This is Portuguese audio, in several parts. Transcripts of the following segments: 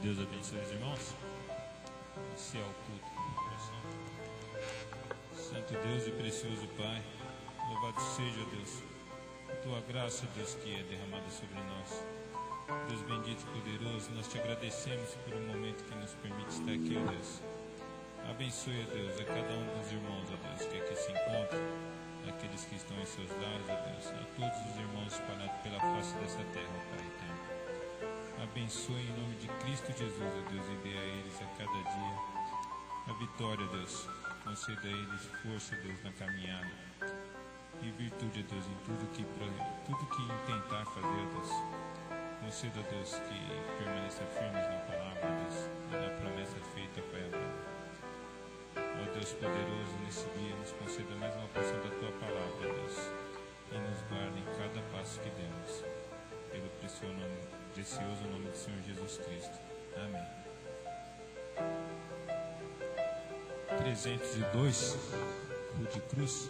Deus abençoe os irmãos. Esse é o culto do coração. Santo Deus e precioso Pai, louvado seja, Deus, a tua graça, Deus, que é derramada sobre nós. Deus bendito e poderoso, nós te agradecemos por um momento que nos permite estar aqui, ó Deus. Abençoe, ó Deus, a cada um dos irmãos, ó Deus, que aqui se encontram, aqueles que estão em seus lares, ó Deus, a todos os irmãos espalhados pela face dessa terra, ó Pai eterno. Abençoe em nome de Cristo Jesus, ó Deus, e dê a eles a cada dia a vitória, Deus. Conceda a eles força, Deus, na caminhada e virtude, Deus, em tudo que intentar fazer, Deus. Conceda, Deus, que permaneça firmes na palavra, Deus, e na promessa feita, Pai amado. Ó Deus poderoso, nesse dia nos conceda mais uma porção da tua palavra, Deus, e nos guarde em cada passo que demos, pelo precioso nome do Senhor Jesus Cristo. Amém. 302, Rude Cruz.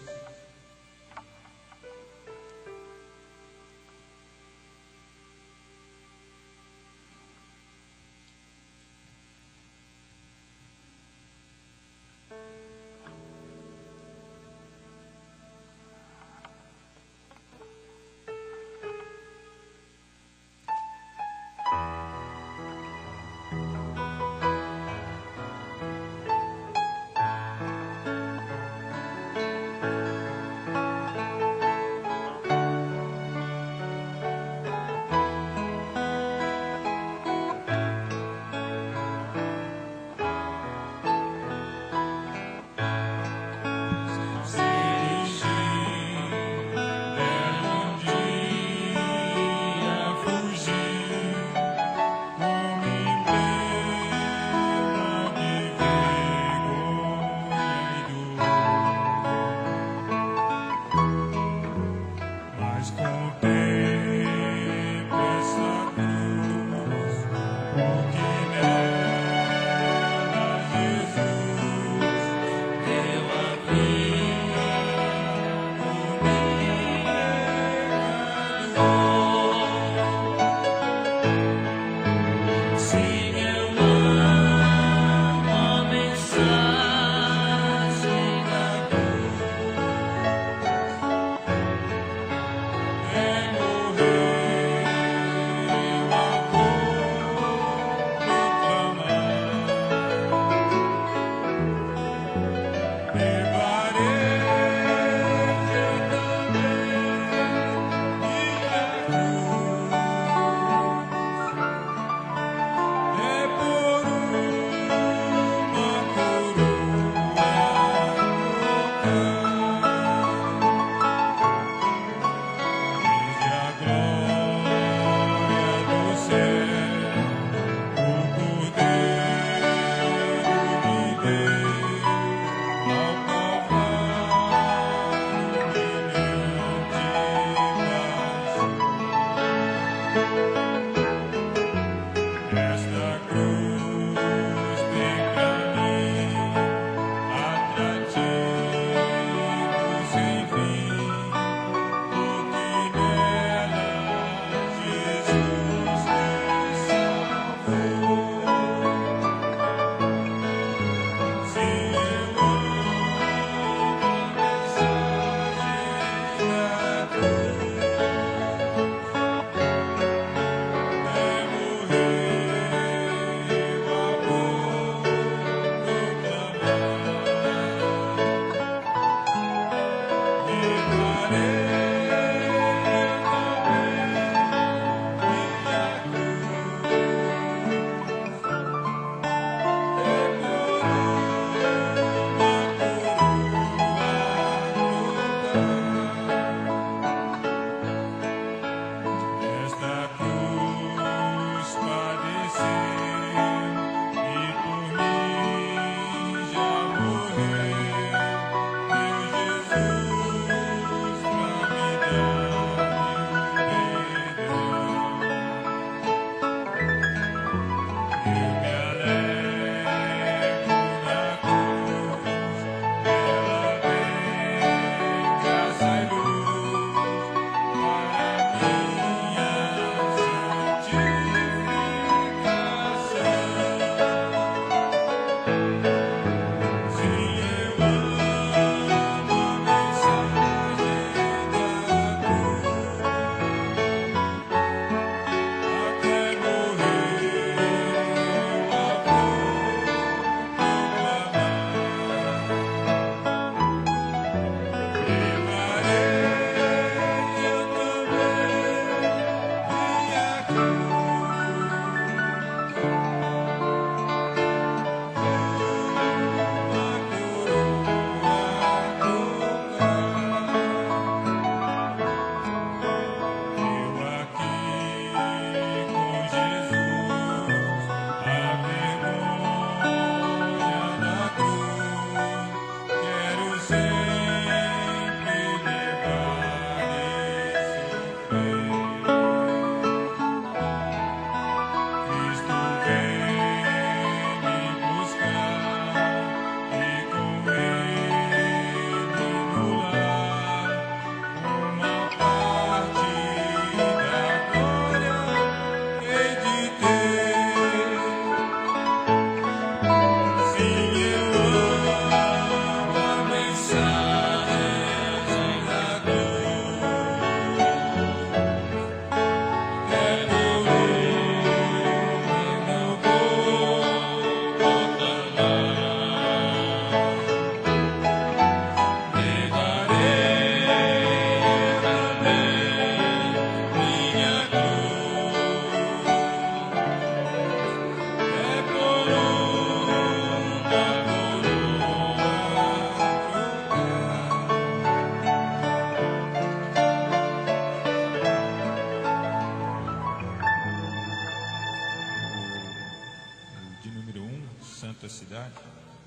santa cidade,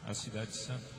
a cidade santa.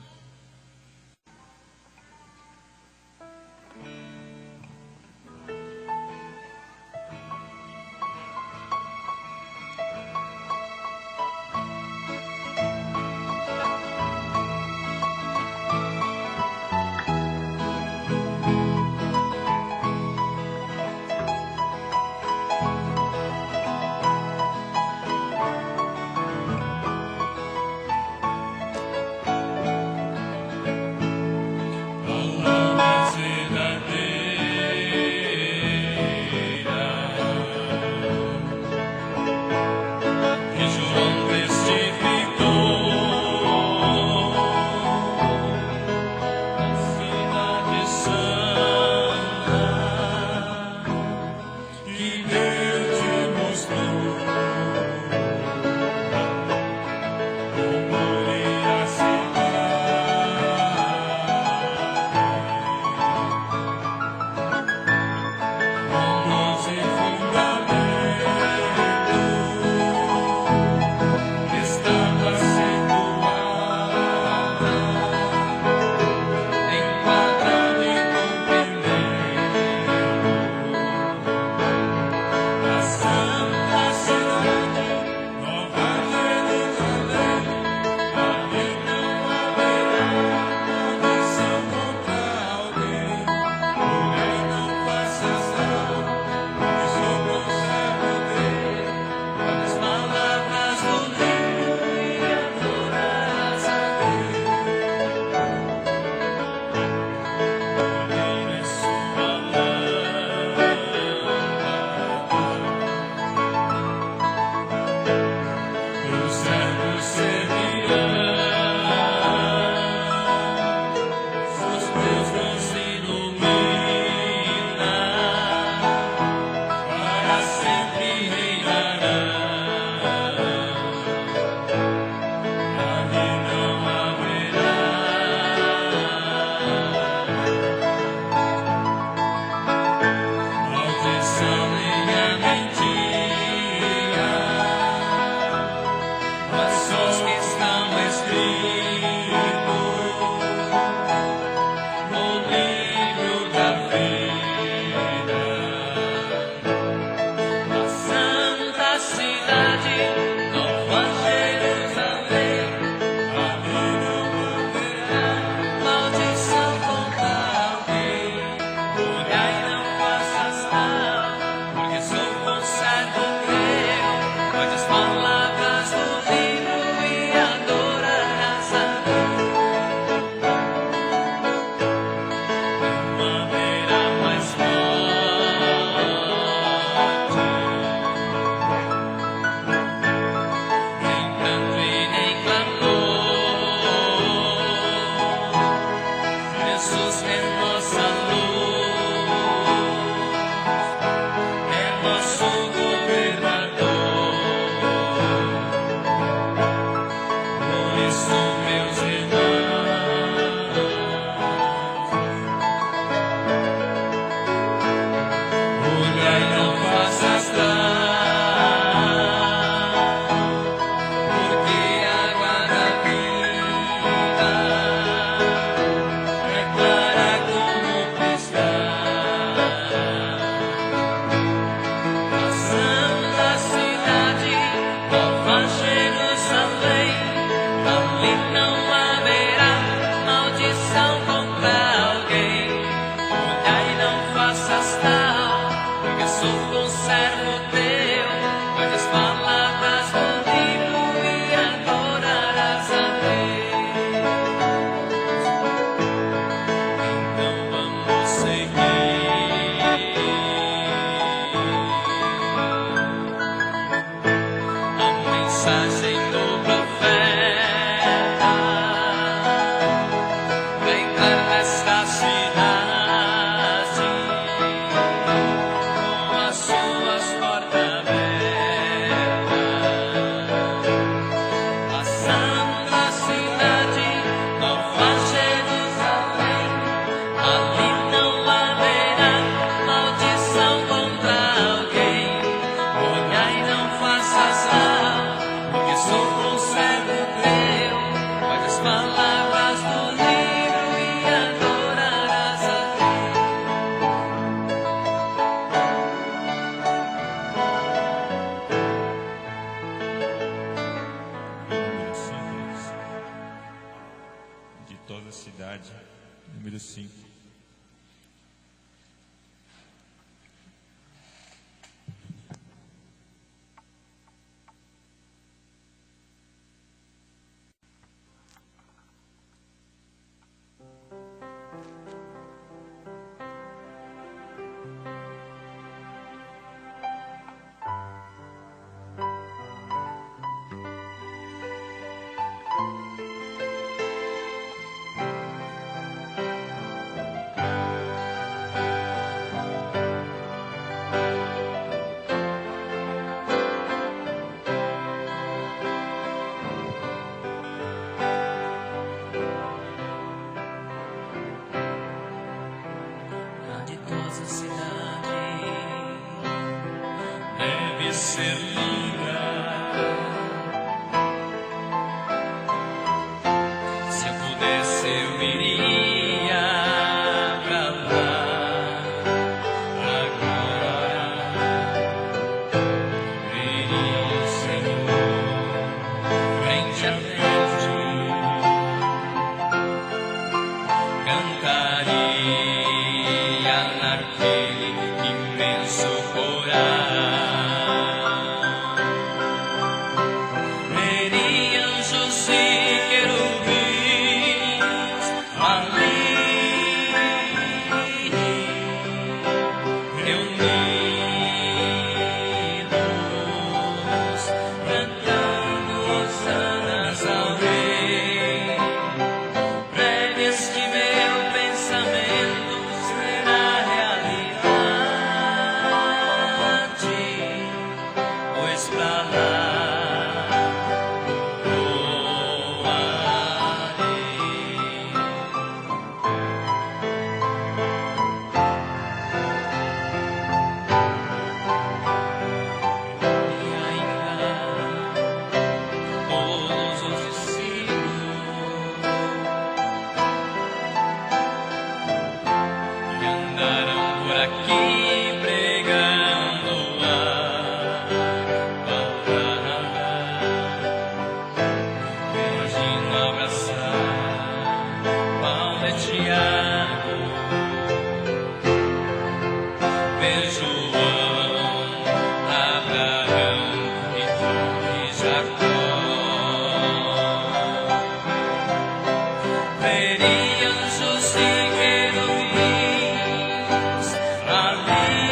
ser linda. Se eu pudesse, eu iria pra lá agora. Veria o Senhor frente a frente, cantaria naquele imenso coral. Veria anjos e querubins ali reunidos, cantando hosanas ao Rei. Breves que meu pensamento será realidade, pois pra lá voarei. E ainda todos os discípulos que andarão por aqui pregando a palavra, pedindo abraçar Paulo e Tiago, ver João, Abraão e Jacó. Veria anjos e querubins ali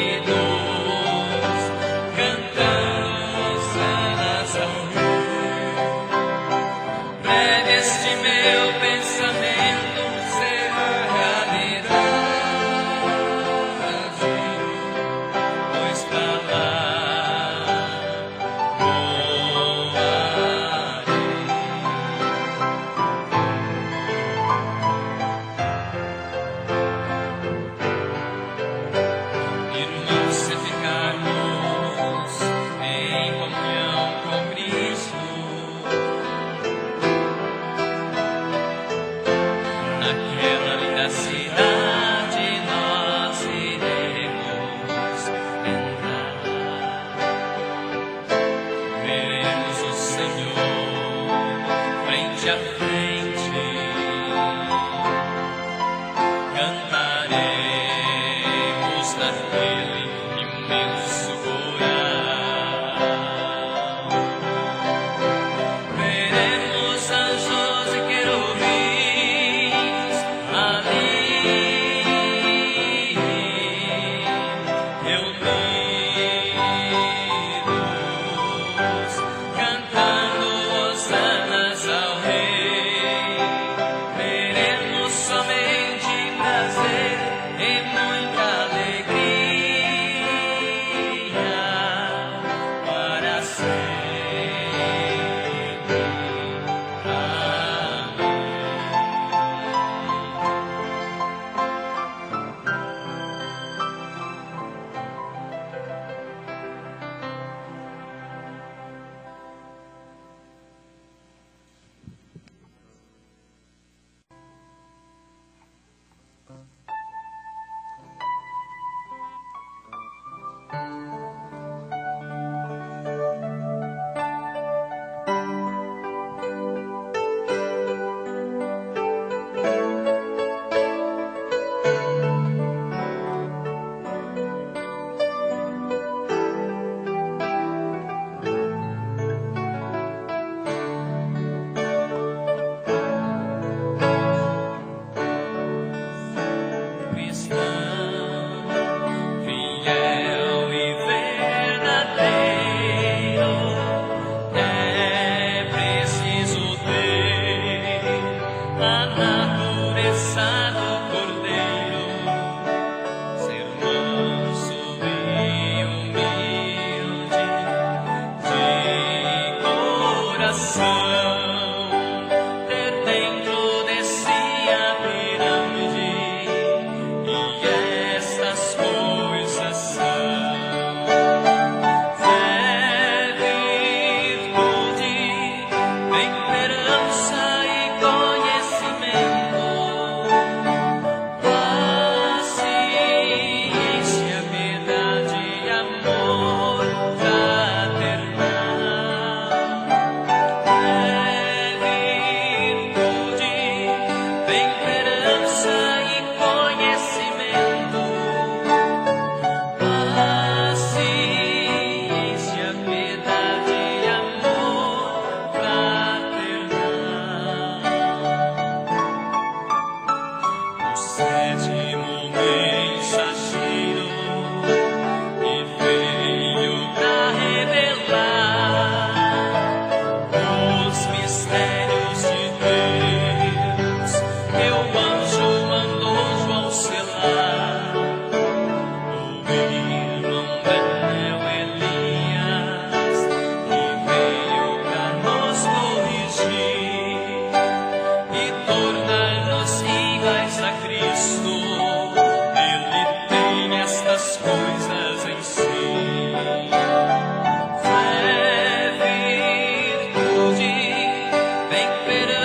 reunidos, cantando hosanas ao Rei. Breves de meu pensamento será realidade, pois pra lá voarei. Irmãos, se ficarmos em comunhão com Cristo, naquela linda cidade nós iremos entrar. Veremos o Senhor frente a frente, cantaremos naquele imenso coral. Veremos anjos e querubins ali reunidos, cantando hosanas ao Rei.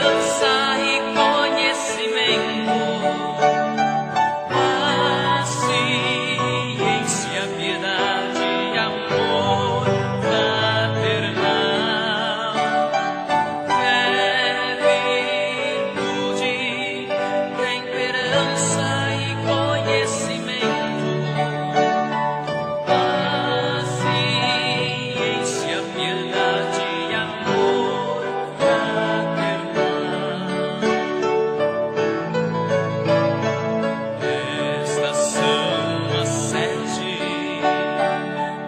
esperança e conhecimento, a ciência, piedade e amor fraternal, fé, virtude, temperança e conhecimento, a ciência, piedade e amor fraternal. Estas são as 7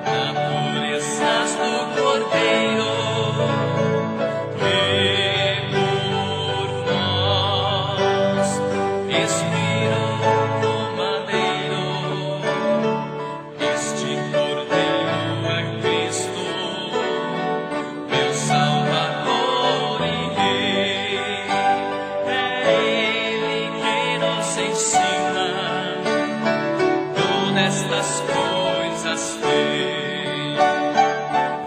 naturezas do Cordeiro, que por nós expiram no madeiro. Este Cordeiro é Cristo, meu Salvador e Rei. É Ele que nos ensina todas estas coisas fez.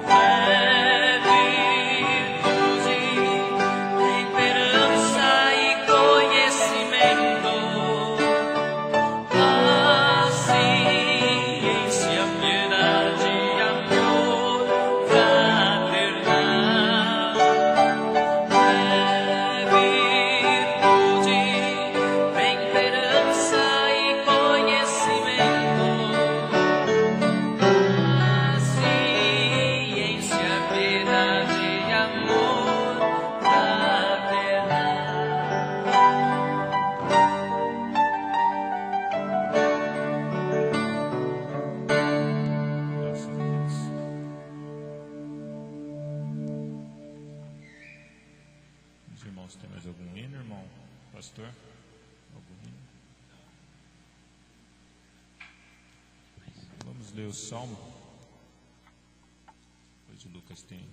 Fé, virtude, temperança e conhecimento, a ciência, piedade e amor fraternal. Fé, virtude, temperança e conhecimento, a ciência, piedade e amor fraternal. Graças a Deus. Os irmãos têm mais algum hino, irmão? Pastor? Algum hino? Vamos ler o Salmo. Depois o Lucas tem.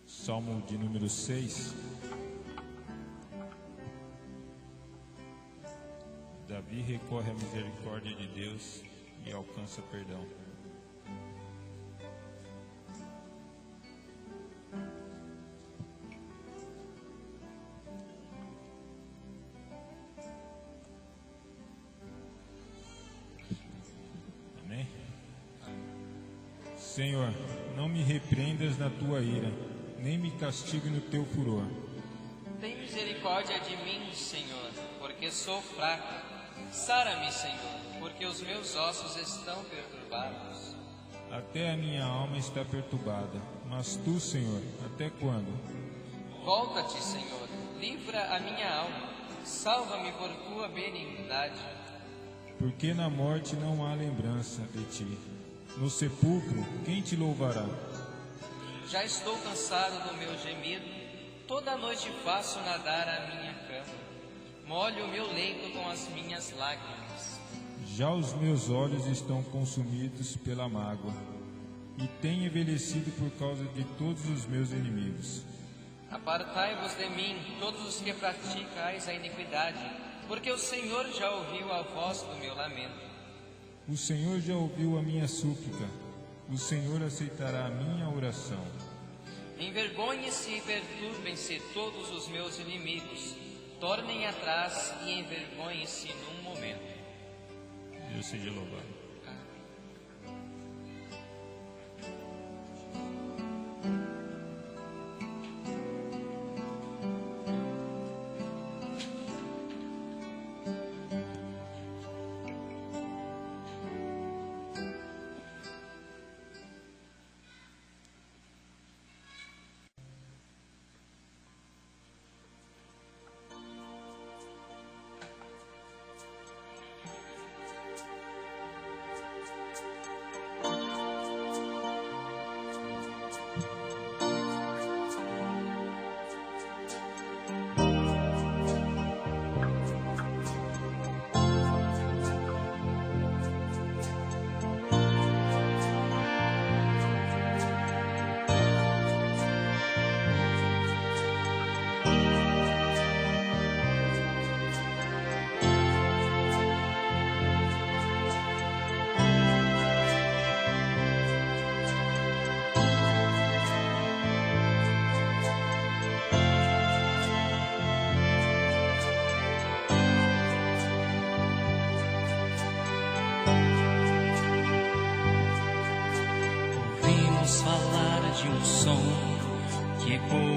Salmo de número 6. Davi recorre à misericórdia de Deus e alcança perdão. Amém? Senhor, não me repreendas na tua ira, nem me castigue no teu furor. Tem misericórdia de mim, Senhor, porque sou fraco. Sara-me, Senhor, porque os meus ossos estão perturbados. Até a minha alma está perturbada, mas tu, Senhor, até quando? Volta-te, Senhor, livra a minha alma. Salva-me por tua benignidade. Porque na morte não há lembrança de ti. No sepulcro, quem te louvará? Já estou cansado do meu gemido. Toda noite faço nadar a minha cama. Molho o meu leito com as minhas lágrimas. Já os meus olhos estão consumidos pela mágoa, e tenho envelhecido por causa de todos os meus inimigos. Apartai-vos de mim, todos os que praticais a iniquidade, porque o Senhor já ouviu a voz do meu lamento. O Senhor já ouviu a minha súplica, o Senhor aceitará a minha oração. Envergonhem-se e perturbem-se todos os meus inimigos. Tornem atrás e envergonhem-se num momento. Deus seja louvado.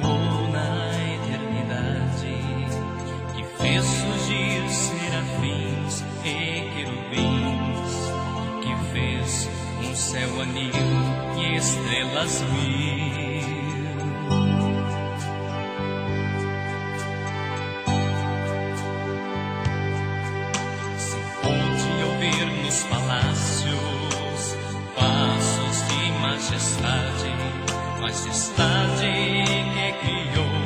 voou na eternidade, que fez surgir serafins e querubins, que fez um céu anil e estrelas mil. Nos palácios, passos de majestade, majestade que criou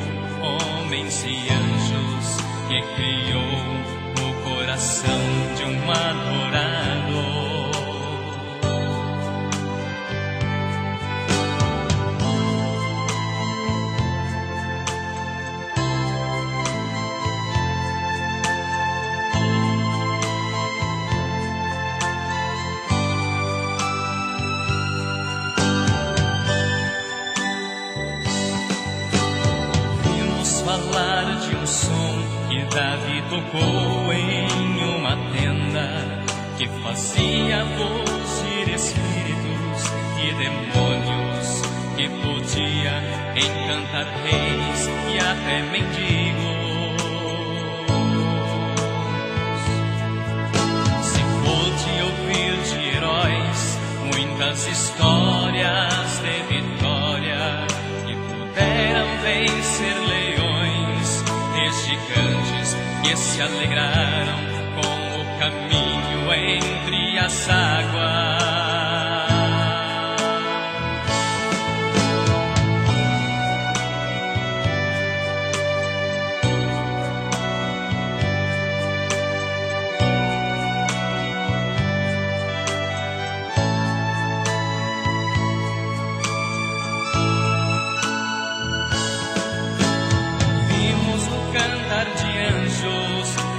homens e anjos, que criou o coração de um adorador. Falar de um som que Davi tocou em uma tenda, que fazia fugir espíritos e demônios, que podia encantar reis e até mendigos. Se pôde ouvir de heróis muitas histórias de vitória, que puderam vencer leões e gigantes, que se alegraram com o caminho entre as águas.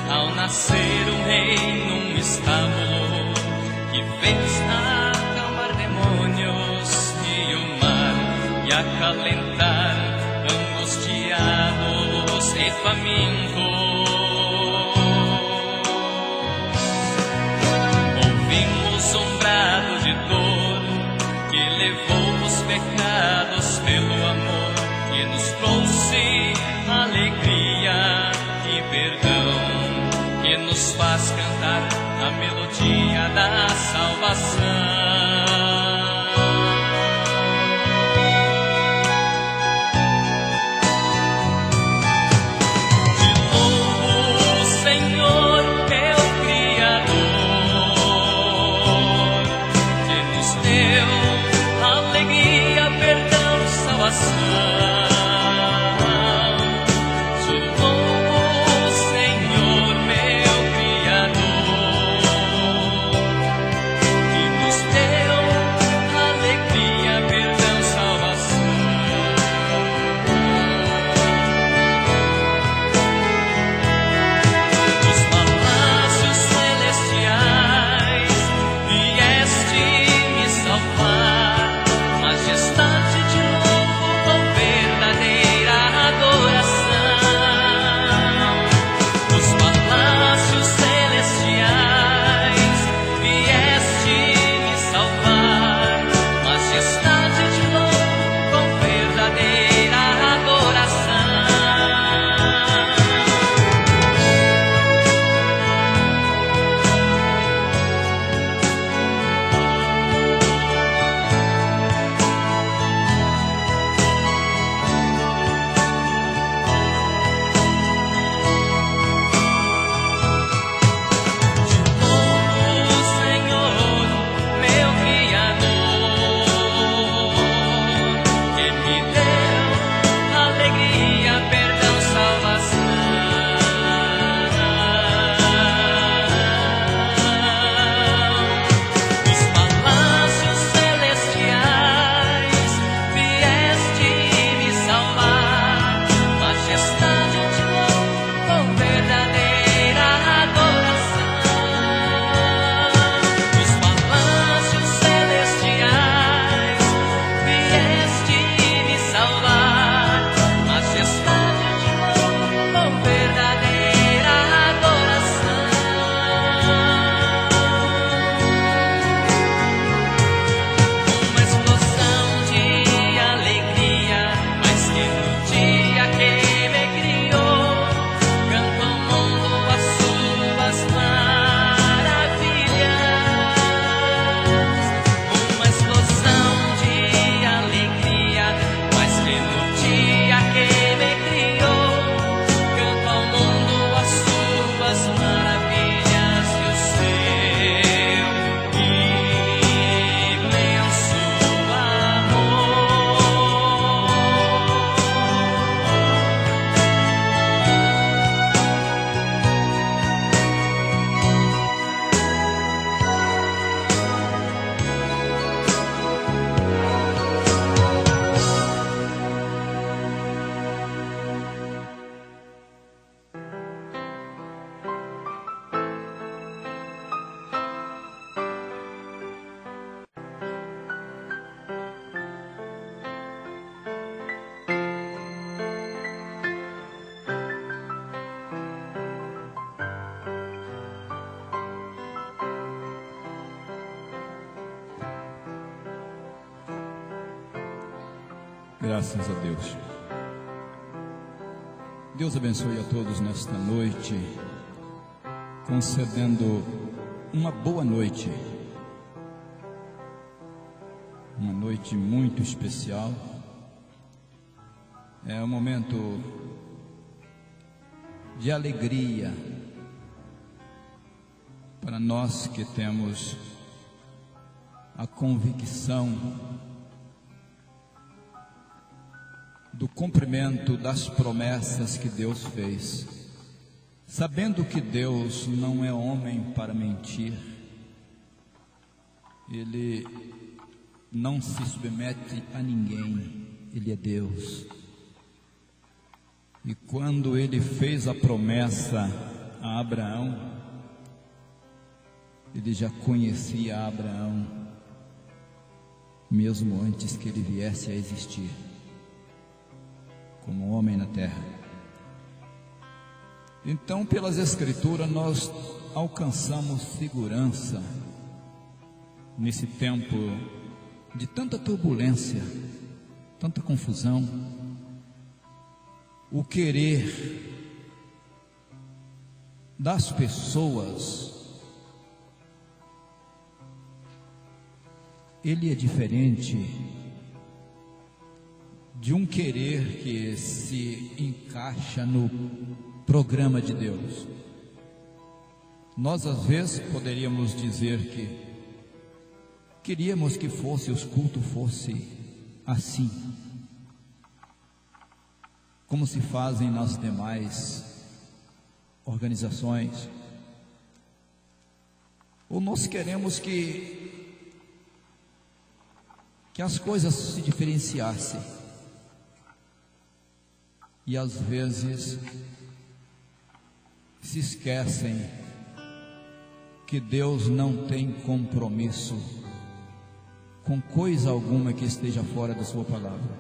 Ao nascer um rei num estábulo, que fez acalmar demônios e o mar, e acalentar angustiados e famintos. Ouvimos um brado de dor, que levou os pecados pelo amor, que nos trouxe alegria e perdão, que nos faz cantar a melodia da salvação. Te louvo, Senhor, teu Criador, que nos deu alegria, perdão, salvação. Majestade de novo, talvez. Graças a Deus. Deus abençoe a todos nesta noite, concedendo uma boa noite, uma noite muito especial. É um momento de alegria para nós que temos a convicção do cumprimento das promessas que Deus fez, sabendo que Deus não é homem para mentir, Ele não se submete a ninguém, Ele é Deus. E quando Ele fez a promessa a Abraão, Ele já conhecia Abraão, mesmo antes que ele viesse a existir, como homem na terra. Então, pelas Escrituras, nós alcançamos segurança nesse tempo de tanta turbulência, tanta confusão. O querer das pessoas, ele é diferente de um querer que se encaixa no programa de Deus. Nós às vezes poderíamos dizer que queríamos que os cultos fossem assim, como se fazem nas demais organizações. Ou nós queremos que as coisas se diferenciassem. E às vezes se esquecem que Deus não tem compromisso com coisa alguma que esteja fora da sua palavra.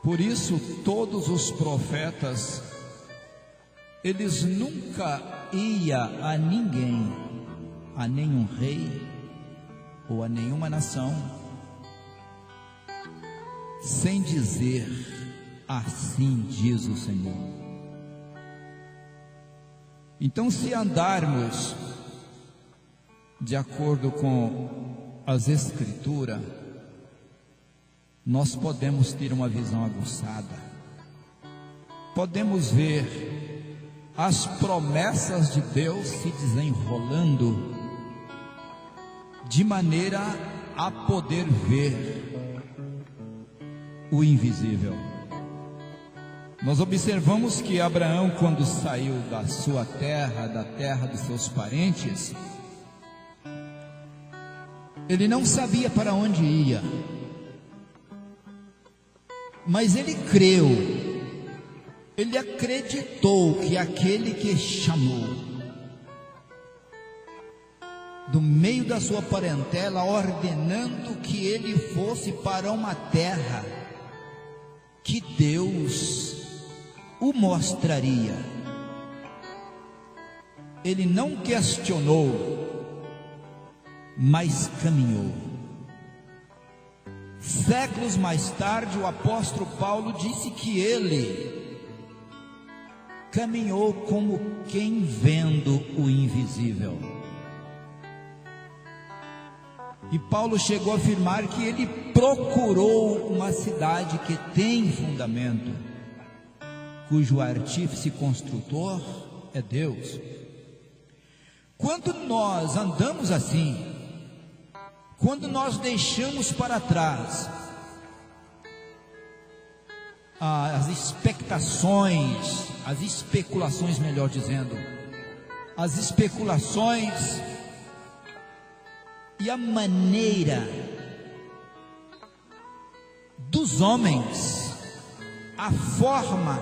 Por isso todos os profetas, eles nunca iam a ninguém, a nenhum rei ou a nenhuma nação, sem dizer: assim diz o Senhor. Então, se andarmos de acordo com as Escrituras, nós podemos ter uma visão aguçada, podemos ver as promessas de Deus se desenrolando, de maneira a poder ver o invisível. Nós observamos que Abraão, quando saiu da sua terra, da terra dos seus parentes, ele não sabia para onde ia, mas ele creu, ele acreditou que aquele que chamou do meio da sua parentela, ordenando que ele fosse para uma terra que Deus o mostraria. Ele não questionou, mas caminhou. Séculos mais tarde, o apóstolo Paulo disse que ele caminhou como quem vendo o invisível. E Paulo chegou a afirmar que ele procurou uma cidade que tem fundamento, cujo artífice e construtor é Deus. Quando nós andamos assim, quando nós deixamos para trás as expectações, as especulações, melhor dizendo, as especulações e a maneira dos homens, a forma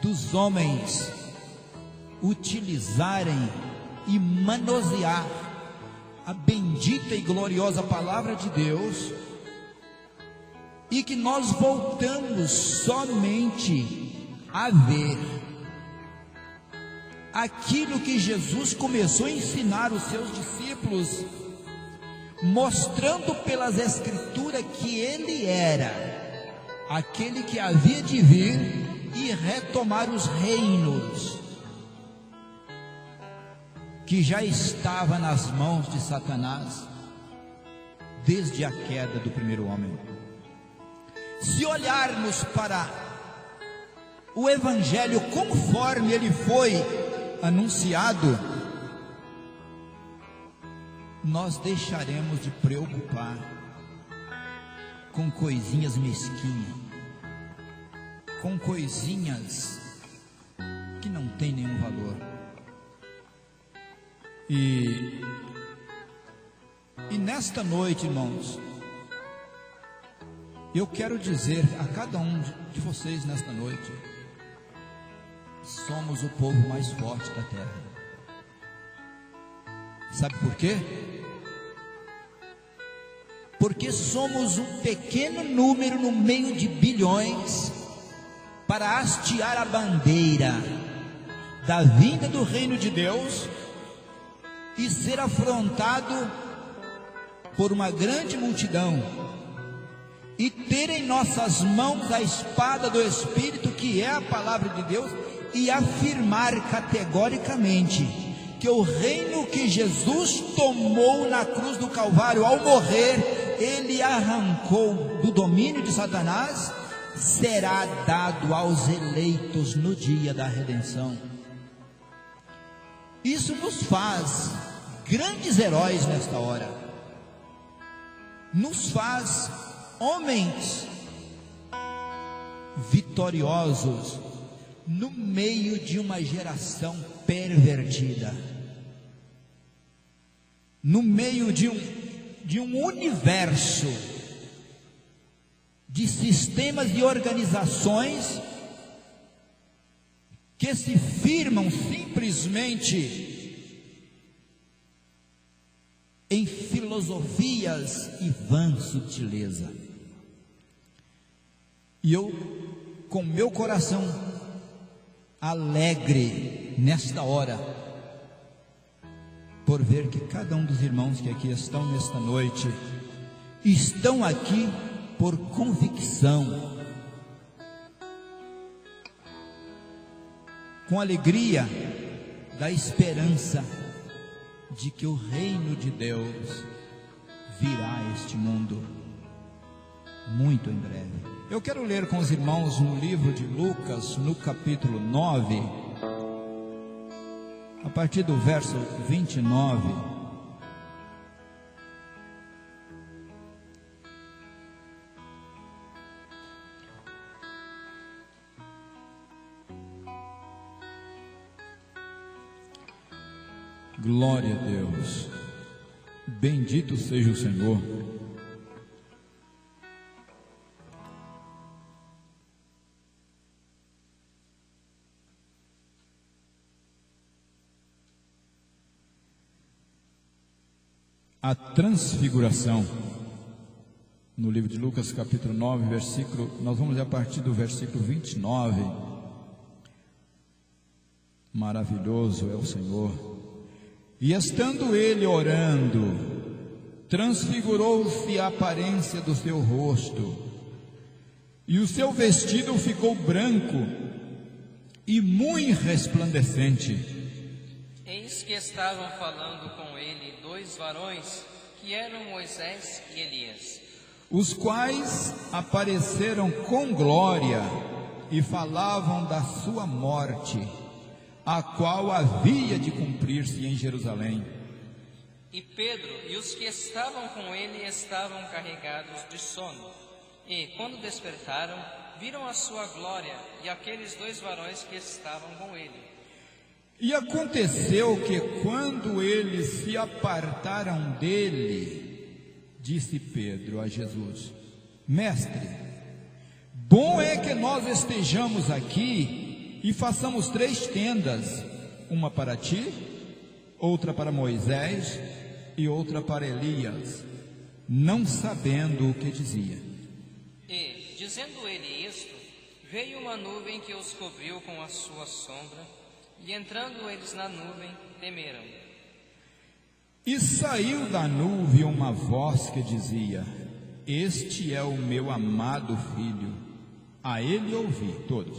dos homens utilizarem e manusear a bendita e gloriosa palavra de Deus, e que nós voltamos somente a ver aquilo que Jesus começou a ensinar os seus discípulos, mostrando pelas Escrituras que ele era aquele que havia de vir e retomar os reinos que já estava nas mãos de Satanás desde a queda do primeiro homem. Se olharmos para o Evangelho conforme ele foi anunciado, nós deixaremos de preocupar com coisinhas mesquinhas, com coisinhas que não têm nenhum valor. E nesta noite, irmãos, eu quero dizer a cada um de vocês nesta noite: somos o povo mais forte da terra. Sabe por quê? Porque somos um pequeno número no meio de bilhões para hastear a bandeira da vinda do reino de Deus e ser afrontado por uma grande multidão, e ter em nossas mãos a espada do Espírito, que é a palavra de Deus, e afirmar categoricamente que o reino que Jesus tomou na cruz do Calvário, ao morrer, ele arrancou do domínio de Satanás, será dado aos eleitos no dia da redenção. Isso nos faz grandes heróis nesta hora, nos faz homens vitoriosos no meio de uma geração pervertida, no meio de um universo de sistemas e organizações que se firmam simplesmente em filosofias e vã sutileza. E eu, com meu coração alegre nesta hora, por ver que cada um dos irmãos que aqui estão nesta noite, estão aqui por convicção, com alegria da esperança de que o reino de Deus virá a este mundo muito em breve. Eu quero ler com os irmãos no livro de Lucas, no capítulo 9, a partir do verso 29. Glória a Deus, bendito seja o Senhor. A transfiguração, no livro de Lucas capítulo 9, nós vamos ler a partir do versículo 29, maravilhoso é o Senhor. E estando ele orando, transfigurou-se a aparência do seu rosto, e o seu vestido ficou branco e muito resplandecente. Eis que estavam falando com ele 2 varões, que eram Moisés e Elias, os quais apareceram com glória e falavam da sua morte, a qual havia de cumprir-se em Jerusalém. E Pedro e os que estavam com ele estavam carregados de sono, e quando despertaram, viram a sua glória e aqueles 2 varões que estavam com ele. E aconteceu que, quando eles se apartaram dele, disse Pedro a Jesus: Mestre, bom é que nós estejamos aqui e façamos 3 tendas, uma para ti, outra para Moisés e outra para Elias, não sabendo o que dizia. E, dizendo ele isto, veio uma nuvem que os cobriu com a sua sombra, e entrando eles na nuvem, temeram. E saiu da nuvem uma voz que dizia: Este é o meu amado filho, a ele ouvi. Todos.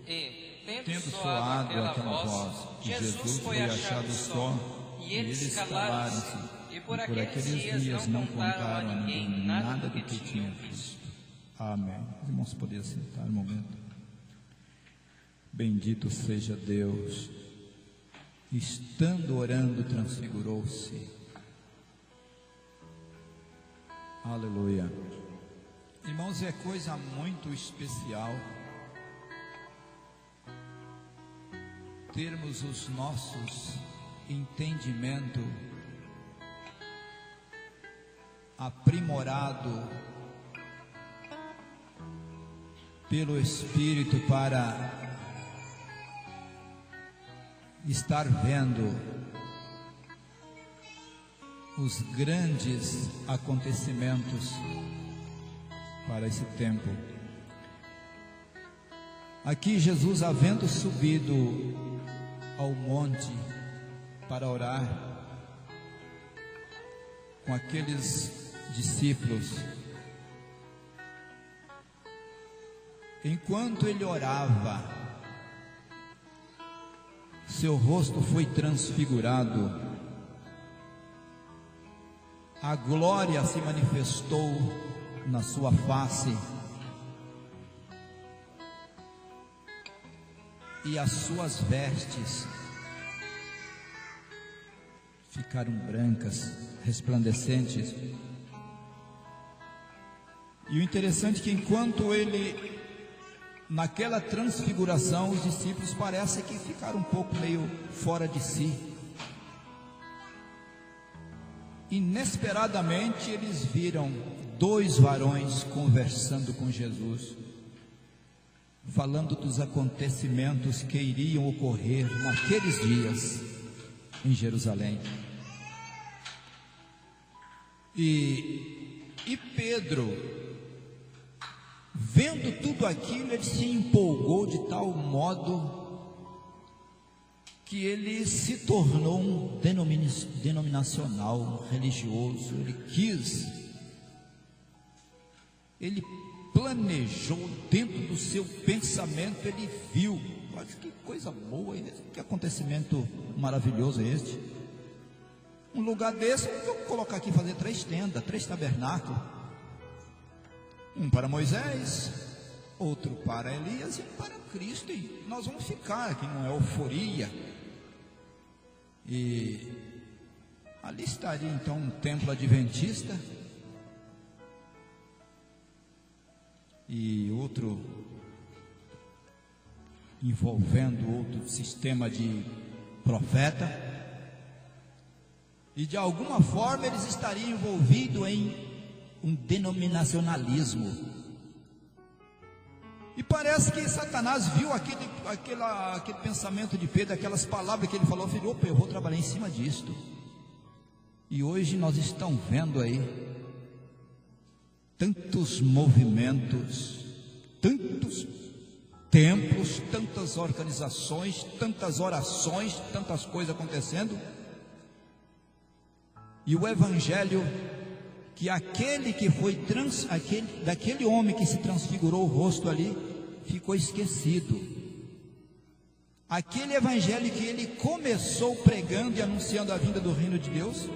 E, Tendo soado aquela voz, Jesus foi achado só, e eles calaram-se, e por aqueles dias não contaram a ninguém nada do que tinham visto. Amém. Os irmãos, poderiam sentar um momento. Bendito seja Deus. Estando orando, transfigurou-se. Aleluia. Irmãos, é coisa muito especial termos os nossos entendimentos aprimorado pelo Espírito para estar vendo os grandes acontecimentos para esse tempo. Aqui Jesus, havendo subido ao monte para orar com aqueles discípulos, enquanto ele orava, seu rosto foi transfigurado, a glória se manifestou na sua face, e as suas vestes ficaram brancas, resplandecentes. E o interessante é que enquanto ele, naquela transfiguração, os discípulos parece que ficaram um pouco meio fora de si. Inesperadamente eles viram dois varões conversando com Jesus, falando dos acontecimentos que iriam ocorrer naqueles dias em Jerusalém. E Pedro, vendo tudo aquilo, ele se empolgou de tal modo que ele se tornou um denominacional, um religioso. Ele planejou dentro do seu pensamento, ele viu, olha que coisa boa, que acontecimento maravilhoso é este. Um lugar desse, eu vou colocar aqui, fazer 3 tendas, 3 tabernáculos, um para Moisés, outro para Elias e um para Cristo, e nós vamos ficar aqui numa euforia. E ali estaria então um templo adventista e outro envolvendo outro sistema de profeta, e de alguma forma eles estariam envolvidos em um denominacionalismo. E parece que Satanás viu aquele pensamento de Pedro, aquelas palavras que ele falou, filho, opa, eu vou trabalhar em cima disto. E hoje nós estamos vendo aí tantos movimentos, tantos templos, tantas organizações, tantas orações, tantas coisas acontecendo. E o evangelho, que daquele homem que se transfigurou o rosto ali, ficou esquecido. Aquele evangelho que ele começou pregando e anunciando a vinda do reino de Deus,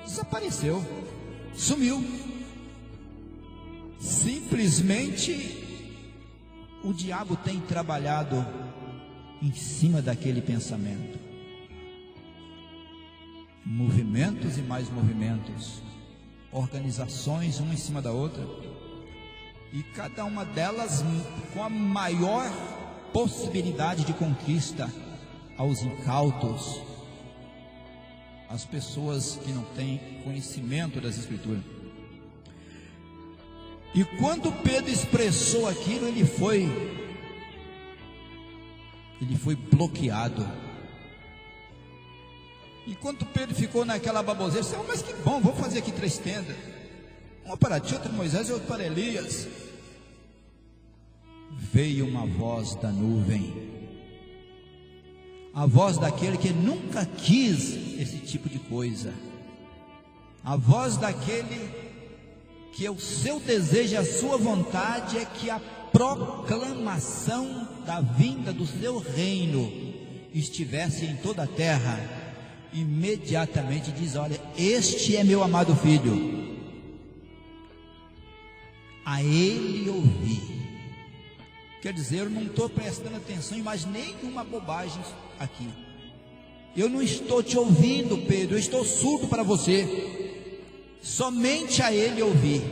desapareceu, sumiu. Simplesmente o diabo tem trabalhado em cima daquele pensamento. Movimentos e mais movimentos, organizações uma em cima da outra, e cada uma delas com a maior possibilidade de conquista aos incautos, às pessoas que não têm conhecimento das Escrituras. E quando Pedro expressou aquilo, ele foi bloqueado. Enquanto Pedro ficou naquela baboseira, disse, mas que bom, vamos fazer aqui 3 tendas, uma para ti, outra para Moisés e outra para Elias. Veio uma voz da nuvem, a voz daquele que nunca quis esse tipo de coisa, a voz daquele que o seu desejo e a sua vontade é que a proclamação da vinda do seu reino estivesse em toda a terra. Imediatamente diz: olha, este é meu amado filho, a ele ouvi. Quer dizer, eu não estou prestando atenção em mais nenhuma bobagem aqui. Eu não estou te ouvindo, Pedro, eu estou surdo para você. Somente a ele ouvi.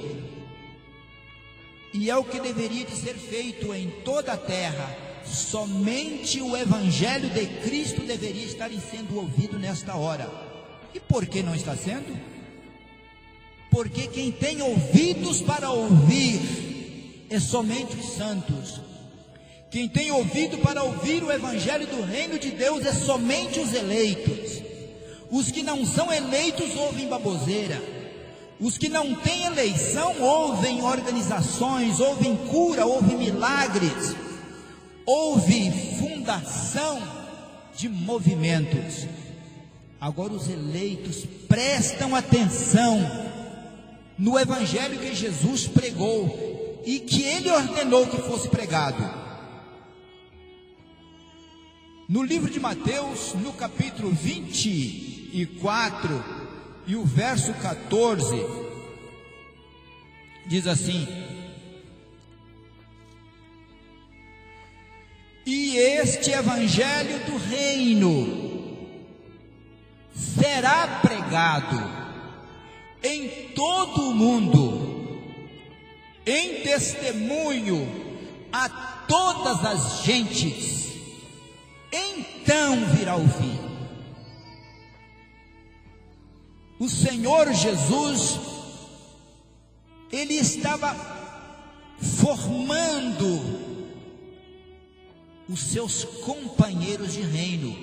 E é o que deveria de ser feito em toda a terra. Somente o Evangelho de Cristo deveria estar sendo ouvido nesta hora. E por que não está sendo? Porque quem tem ouvidos para ouvir é somente os santos. Quem tem ouvido para ouvir o Evangelho do Reino de Deus é somente os eleitos. Os que não são eleitos ouvem baboseira. Os que não têm eleição ouvem organizações, ouvem cura, ouvem milagres, ouvem fundação de movimentos. Agora os eleitos prestam atenção no Evangelho que Jesus pregou e que Ele ordenou que fosse pregado. No livro de Mateus, no capítulo 24 e o verso 14, diz assim: e este Evangelho do reino será pregado em todo o mundo, em testemunho a todas as gentes. Então virá o fim. O Senhor Jesus, Ele estava formando os seus companheiros de reino.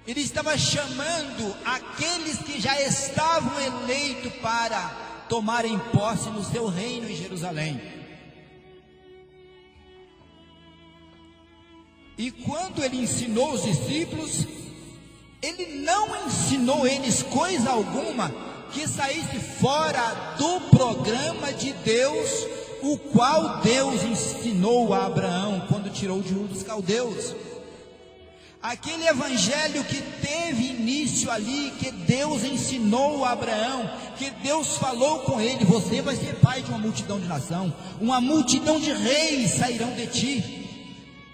Ele estava chamando aqueles que já estavam eleitos para tomarem posse no seu reino em Jerusalém. E quando ele ensinou os discípulos, ele não ensinou eles coisa alguma que saísse fora do programa de Deus, o qual Deus ensinou a Abraão quando tirou de Ur dos Caldeus. Aquele evangelho que teve início ali, que Deus ensinou a Abraão, que Deus falou com ele: você vai ser pai de uma multidão de nação, uma multidão de reis sairão de ti.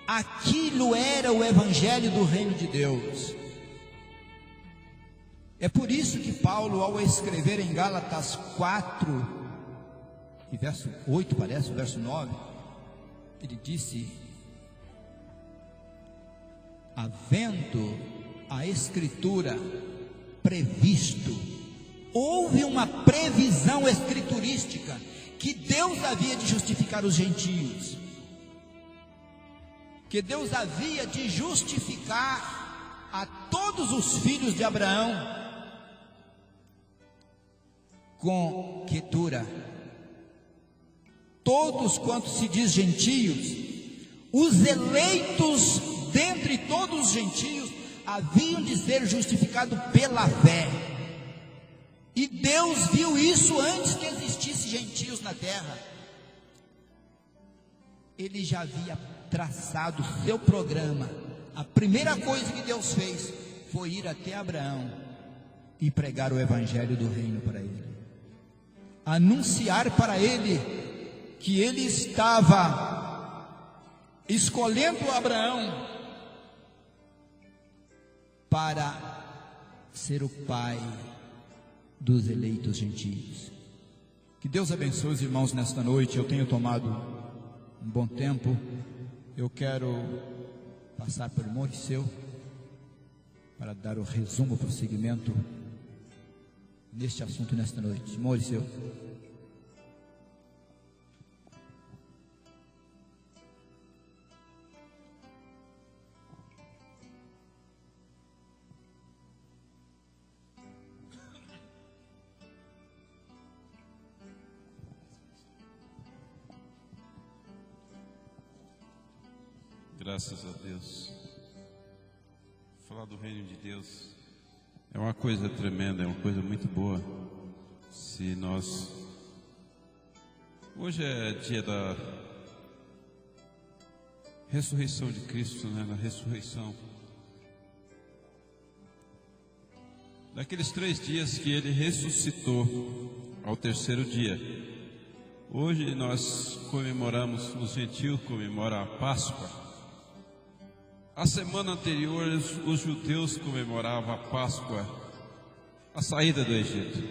Aquilo era o Evangelho do Reino de Deus. É por isso que Paulo, ao escrever em Gálatas 4, e verso 8 parece, o verso 9, ele disse: havendo a Escritura previsto, houve uma previsão escriturística, que Deus havia de justificar os gentios, que Deus havia de justificar a todos os filhos de Abraão com Quetura. Todos quantos se diz gentios, os eleitos dentre todos os gentios haviam de ser justificados pela fé. E Deus viu isso antes que existisse gentios na terra. Ele já havia traçado o seu programa. A primeira coisa que Deus fez foi ir até Abraão e pregar o Evangelho do reino para ele, anunciar para ele que ele estava escolhendo Abraão para ser o pai dos eleitos gentios. Que Deus abençoe os irmãos nesta noite. Eu tenho tomado um bom tempo. Eu quero passar por Moriceu para dar o resumo, o prosseguimento neste assunto nesta noite. Moriceu. Graças a Deus. Falar do reino de Deus É uma coisa tremenda, é uma coisa muito boa. Se nós... Hoje é dia da ressurreição de Cristo, né? Na ressurreição. Daqueles 3 dias que Ele ressuscitou ao terceiro dia. Hoje nós comemoramos, os gentios comemoram a Páscoa. A semana anterior, os judeus comemoravam a Páscoa, a saída do Egito.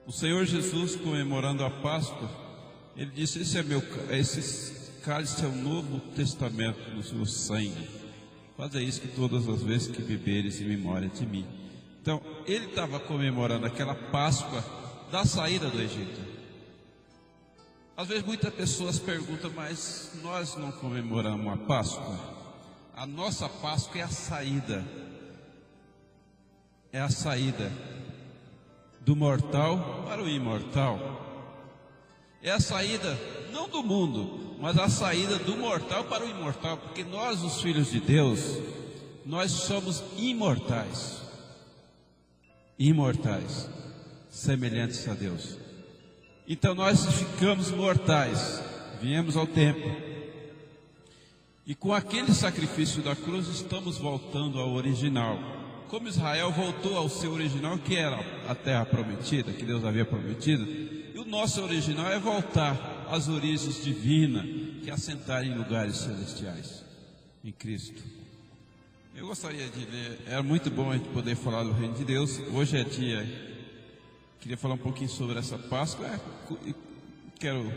O Senhor Jesus, comemorando a Páscoa, Ele disse: esse cálice é o Novo Testamento no seu sangue. Faça isso que todas as vezes que beberes em memória de mim. Então, Ele estava comemorando aquela Páscoa da saída do Egito. Às vezes muitas pessoas perguntam: mas nós não comemoramos a Páscoa? A nossa Páscoa é a saída. É a saída do mortal para o imortal. É a saída não do mundo, mas a saída do mortal para o imortal. Porque nós, os filhos de Deus, nós somos imortais. Imortais, semelhantes a Deus. Então nós ficamos mortais, viemos ao templo. E com aquele sacrifício da cruz estamos voltando ao original. Como Israel voltou ao seu original, que era a terra prometida, que Deus havia prometido. E o nosso original é voltar às origens divinas, que é assentar em lugares celestiais, em Cristo. Eu gostaria de ler, era muito bom a gente poder falar do reino de Deus. Hoje é dia, queria falar um pouquinho sobre essa Páscoa. Quero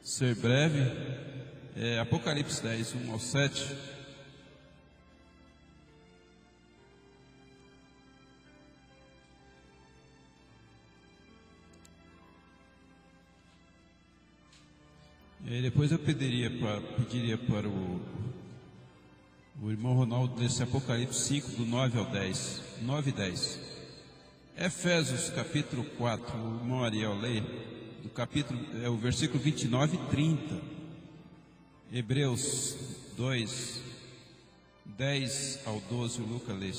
ser breve. Apocalipse 10, 1 ao 7. E aí depois eu pediria para o irmão Ronaldo desse Apocalipse 5, do 9 ao 10. 9 e 10. Efésios capítulo 4, o irmão Ariel lê, do capítulo, o versículo 29 e 30. Hebreus 2, 10 ao 12, o Lucas lê.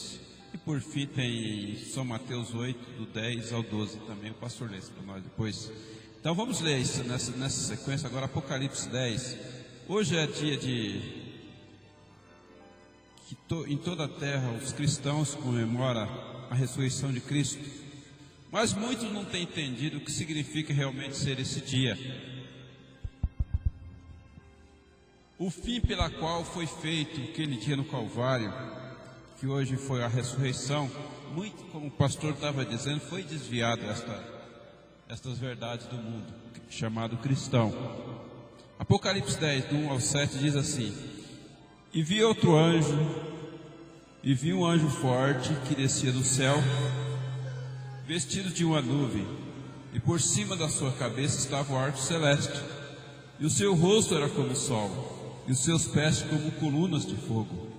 E por fim tem São Mateus 8, do 10 ao 12 também, o pastor lê para nós depois. Então vamos ler isso nessa sequência. Agora Apocalipse 10. Hoje é dia em toda a terra os cristãos comemoram a ressurreição de Cristo. Mas muitos não têm entendido o que significa realmente ser esse dia. O fim pela qual foi feito aquele dia no Calvário, que hoje foi a ressurreição, muito, como o pastor estava dizendo, foi desviado estas verdades do mundo, chamado cristão. Apocalipse 10, do 1 ao 7, diz assim: E vi outro anjo, e vi um anjo forte que descia do céu, vestido de uma nuvem, e por cima da sua cabeça estava o arco celeste, e o seu rosto era como o sol, e os seus pés como colunas de fogo.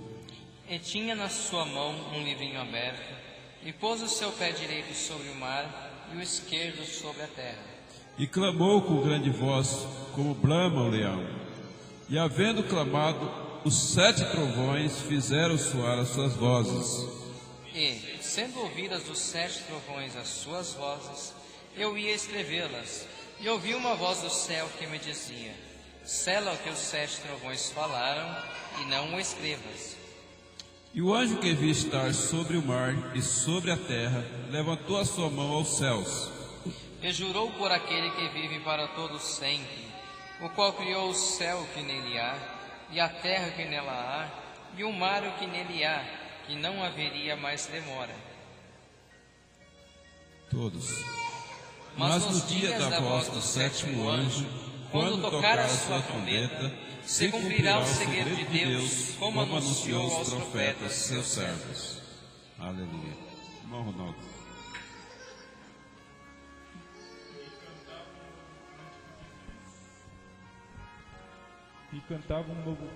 E tinha na sua mão um livrinho aberto, e pôs o seu pé direito sobre o mar, e o esquerdo sobre a terra. E clamou com grande voz, como brama o leão. E havendo clamado, os 7 trovões fizeram soar as suas vozes. E, sendo ouvidas dos 7 trovões as suas vozes, eu ia escrevê-las, e ouvi uma voz do céu que me dizia: Sela o que os 7 trovões falaram, e não o escrevas. E o anjo que vi estar sobre o mar e sobre a terra levantou a sua mão aos céus, E jurou por aquele que vive para todo sempre, o qual criou o céu que nele há, e a terra que nela há, e o mar que nele há, que não haveria mais demora. todos. Mas nos dias da voz do 7º anjo, quando tocar a sua trombeta, se cumprirá o segredo de Deus, como anunciou aos profetas seus servos. Aleluia. Irmão Ronaldo. E cantava um novo...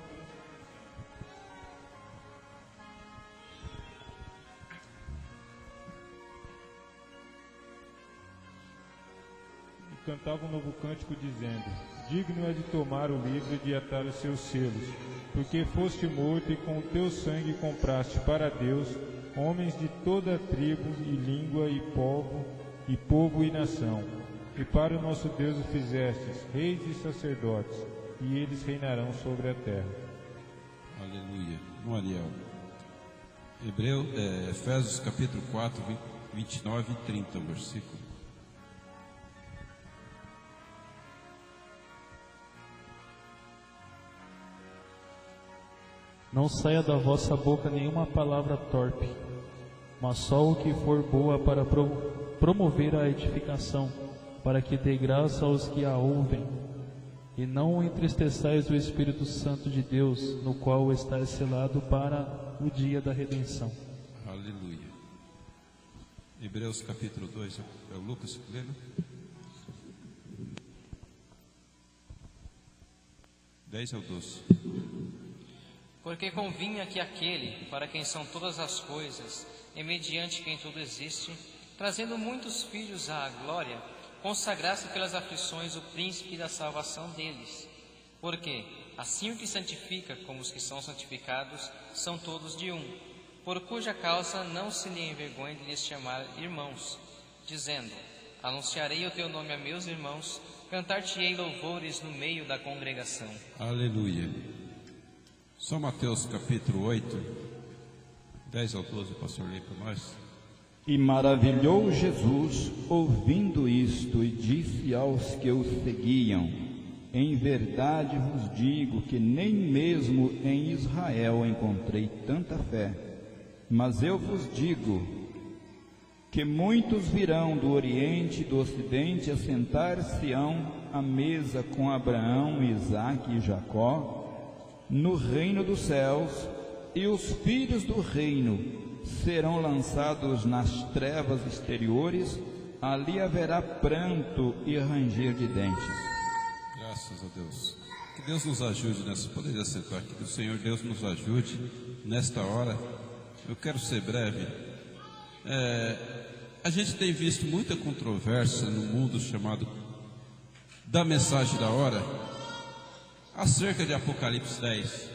Cantava um novo cântico dizendo: Digno é de tomar o livro e de atar os seus selos, porque foste morto e com o teu sangue compraste para Deus homens de toda tribo e língua e povo e nação. E para o nosso Deus o fizestes reis e sacerdotes, e eles reinarão sobre a terra. Aleluia. No Ariel. Efésios capítulo 4, 29 e 30, o versículo. Não saia da vossa boca nenhuma palavra torpe, mas só o que for boa para promover a edificação, para que dê graça aos que a ouvem. E não entristeçais o Espírito Santo de Deus, no qual está selado para o dia da redenção. Aleluia. Hebreus capítulo 2, é o Lucas lendo? 10 ao 12. Porque convinha que aquele, para quem são todas as coisas, e mediante quem tudo existe, trazendo muitos filhos à glória, consagrasse pelas aflições o príncipe da salvação deles. Porque, assim o que santifica como os que são santificados, são todos de um, por cuja causa não se lhe envergonhe de lhes chamar irmãos, dizendo: anunciarei o teu nome a meus irmãos, cantar-te-ei louvores no meio da congregação. Aleluia. São Mateus capítulo 8, 10 ao 12, pastor, lê para nós. E maravilhou Jesus, ouvindo isto, e disse aos que o seguiam: em verdade vos digo que nem mesmo em Israel encontrei tanta fé. Mas eu vos digo que muitos virão do Oriente e do Ocidente a sentar-se-ão à mesa com Abraão, Isaque e Jacó no reino dos céus, e os filhos do reino serão lançados nas trevas exteriores, ali haverá pranto e ranger de dentes. Graças a Deus. Que Deus nos ajude nessa. Poderia sentar aqui, que o Senhor Deus nos ajude nesta hora. Eu quero ser breve. A gente tem visto muita controvérsia no mundo chamado da mensagem da hora, acerca de Apocalipse 10.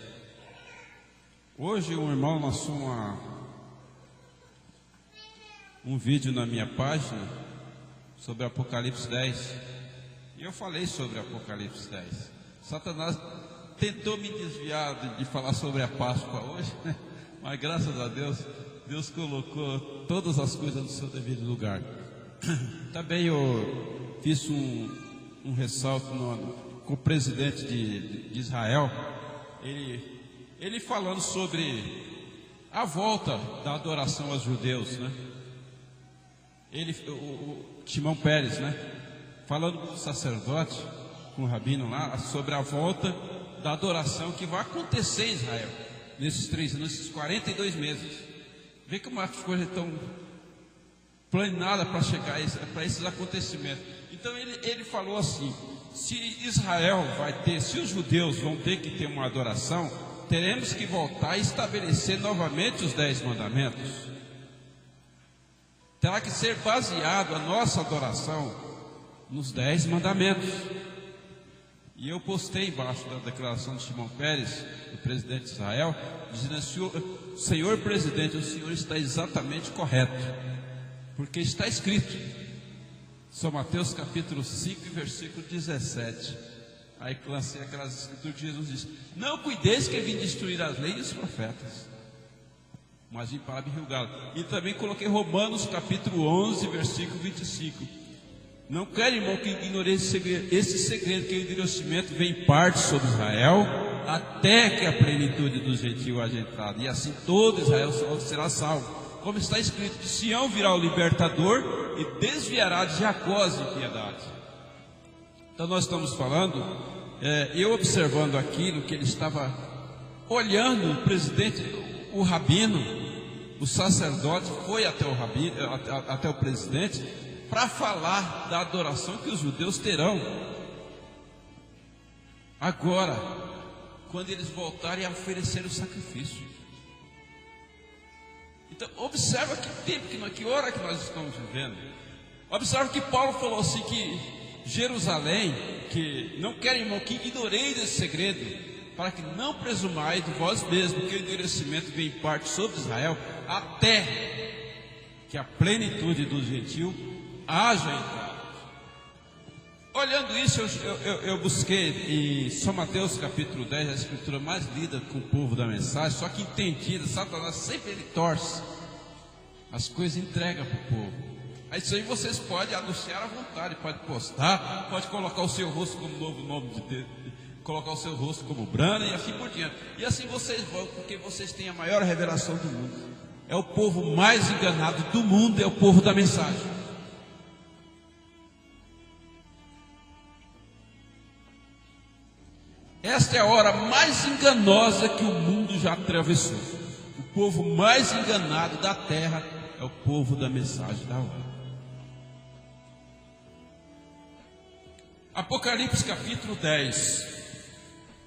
Hoje um irmão lançou um vídeo na minha página sobre Apocalipse 10. E eu falei sobre Apocalipse 10. Satanás tentou me desviar de falar sobre a Páscoa hoje, né? Mas graças a Deus, Deus colocou todas as coisas no seu devido lugar. Também eu fiz um ressalto com o presidente de Israel, ele falando sobre a volta da adoração aos judeus, né? O Shimon Peres, né? Falando com o sacerdote, com o rabino lá, sobre a volta da adoração que vai acontecer em Israel nesses 42 meses. Vê como as coisas estão planeadas para chegar para esses acontecimentos. Então ele falou assim: se Israel se os judeus vão ter que ter uma adoração, teremos que voltar e estabelecer novamente os 10 mandamentos. Terá que ser baseado a nossa adoração nos 10 mandamentos. E eu postei embaixo da declaração de Shimon Peres, do presidente de Israel, dizendo: senhor presidente, o senhor está exatamente correto, porque está escrito, São Mateus capítulo 5, versículo 17. Aí lancei aquelas escrituras que Jesus disse: não cuideis que vim destruir as leis e os profetas, mas vim para julgá-los. E também coloquei Romanos capítulo 11, versículo 25. Não quero, irmão, que ignore esse segredo, que o endurecimento vem em parte sobre Israel, até que a plenitude dos gentios haja entrado, e assim todo Israel será salvo. Como está escrito: de Sião virá o libertador, e desviará de Jacó as impiedades. Então nós estamos falando, eu observando aquilo que ele estava olhando, o presidente, o rabino, o sacerdote foi até o rabino, até o presidente, para falar da adoração que os judeus terão agora, quando eles voltarem a oferecer o sacrifício. Então observa que tempo, que hora que nós estamos vivendo. Observa que Paulo falou assim, que Jerusalém, que não quero, irmão, que ignoreis esse segredo, para que não presumais de vós mesmos que o endurecimento vem em parte sobre Israel, até que a plenitude do gentil haja entrado. Olhando isso, eu busquei em São Mateus capítulo 10, a escritura mais lida com o povo da mensagem, só que entendida. Satanás sempre ele torce as coisas, entrega para o povo. Aí isso aí vocês podem anunciar à vontade, pode postar, pode colocar o seu rosto como novo nome de Deus, colocar o seu rosto como Brana e assim por diante. E assim vocês vão, porque vocês têm a maior revelação do mundo. É o povo mais enganado do mundo, é o povo da mensagem. Esta é a hora mais enganosa que o mundo já atravessou. O povo mais enganado da terra é o povo da mensagem da hora. Apocalipse capítulo 10.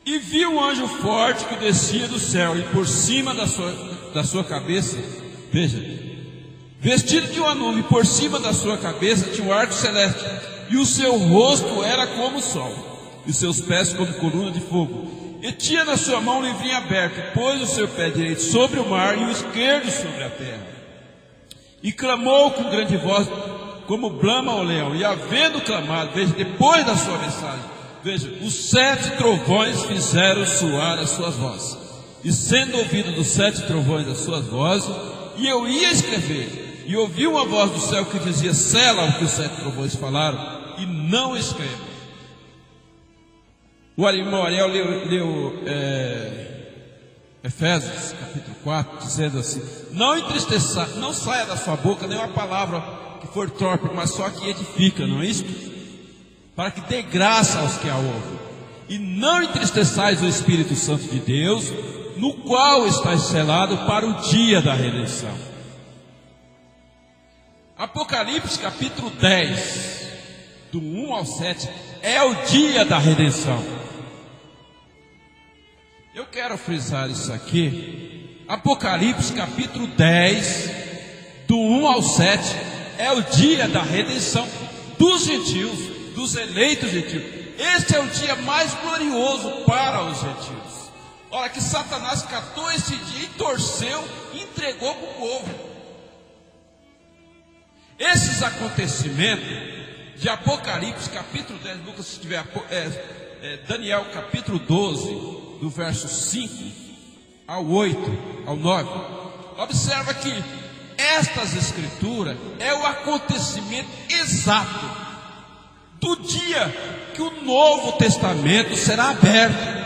E vi um anjo forte que descia do céu, e por cima da sua cabeça, veja, vestido de uma nuvem, por cima da sua cabeça tinha um arco celeste, e o seu rosto era como o sol, e os seus pés como coluna de fogo. E tinha na sua mão um livrinho aberto, e pôs o seu pé direito sobre o mar e o esquerdo sobre a terra. E clamou com grande voz, como brama o leão. E havendo clamado, veja, depois da sua mensagem, veja, os 7 trovões fizeram soar as suas vozes. E sendo ouvido dos 7 trovões as suas vozes, e eu ia escrever, e ouvi uma voz do céu que dizia: sela o que os 7 trovões falaram, e não escreva. O irmão Ariel leu Efésios capítulo 4, dizendo assim: não entristeça, não saia da sua boca nenhuma palavra que for torpe, mas só que edifica, não é isto? Para que dê graça aos que a ouvem. E não entristeçais o Espírito Santo de Deus, no qual estáis selado para o dia da redenção. Apocalipse capítulo 10, do 1 ao 7, é o dia da redenção. Eu quero frisar isso aqui. Apocalipse capítulo 10, do 1 ao 7, é o dia da redenção dos gentios, dos eleitos gentios. Este é o dia mais glorioso para os gentios. Olha que Satanás catou esse dia e torceu e entregou para o povo. Esses acontecimentos de Apocalipse capítulo 10, Lucas, se tiver Daniel capítulo 12, do verso 5 ao 8, ao 9, observa que estas escrituras é o acontecimento exato do dia que o Novo Testamento será aberto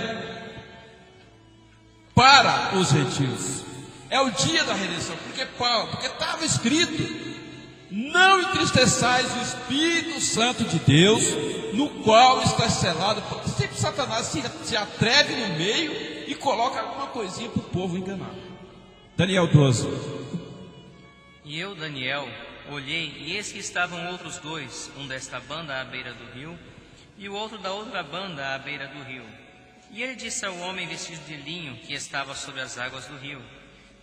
para os gentios. É o dia da redenção, porque estava escrito: não entristeçais o Espírito Santo de Deus, no qual está selado. Sempre Satanás se atreve no meio e coloca alguma coisinha para o povo enganar. Daniel 12. E eu, Daniel, olhei, e eis que estavam outros 2, um desta banda à beira do rio, e o outro da outra banda à beira do rio. E ele disse ao homem vestido de linho, que estava sobre as águas do rio: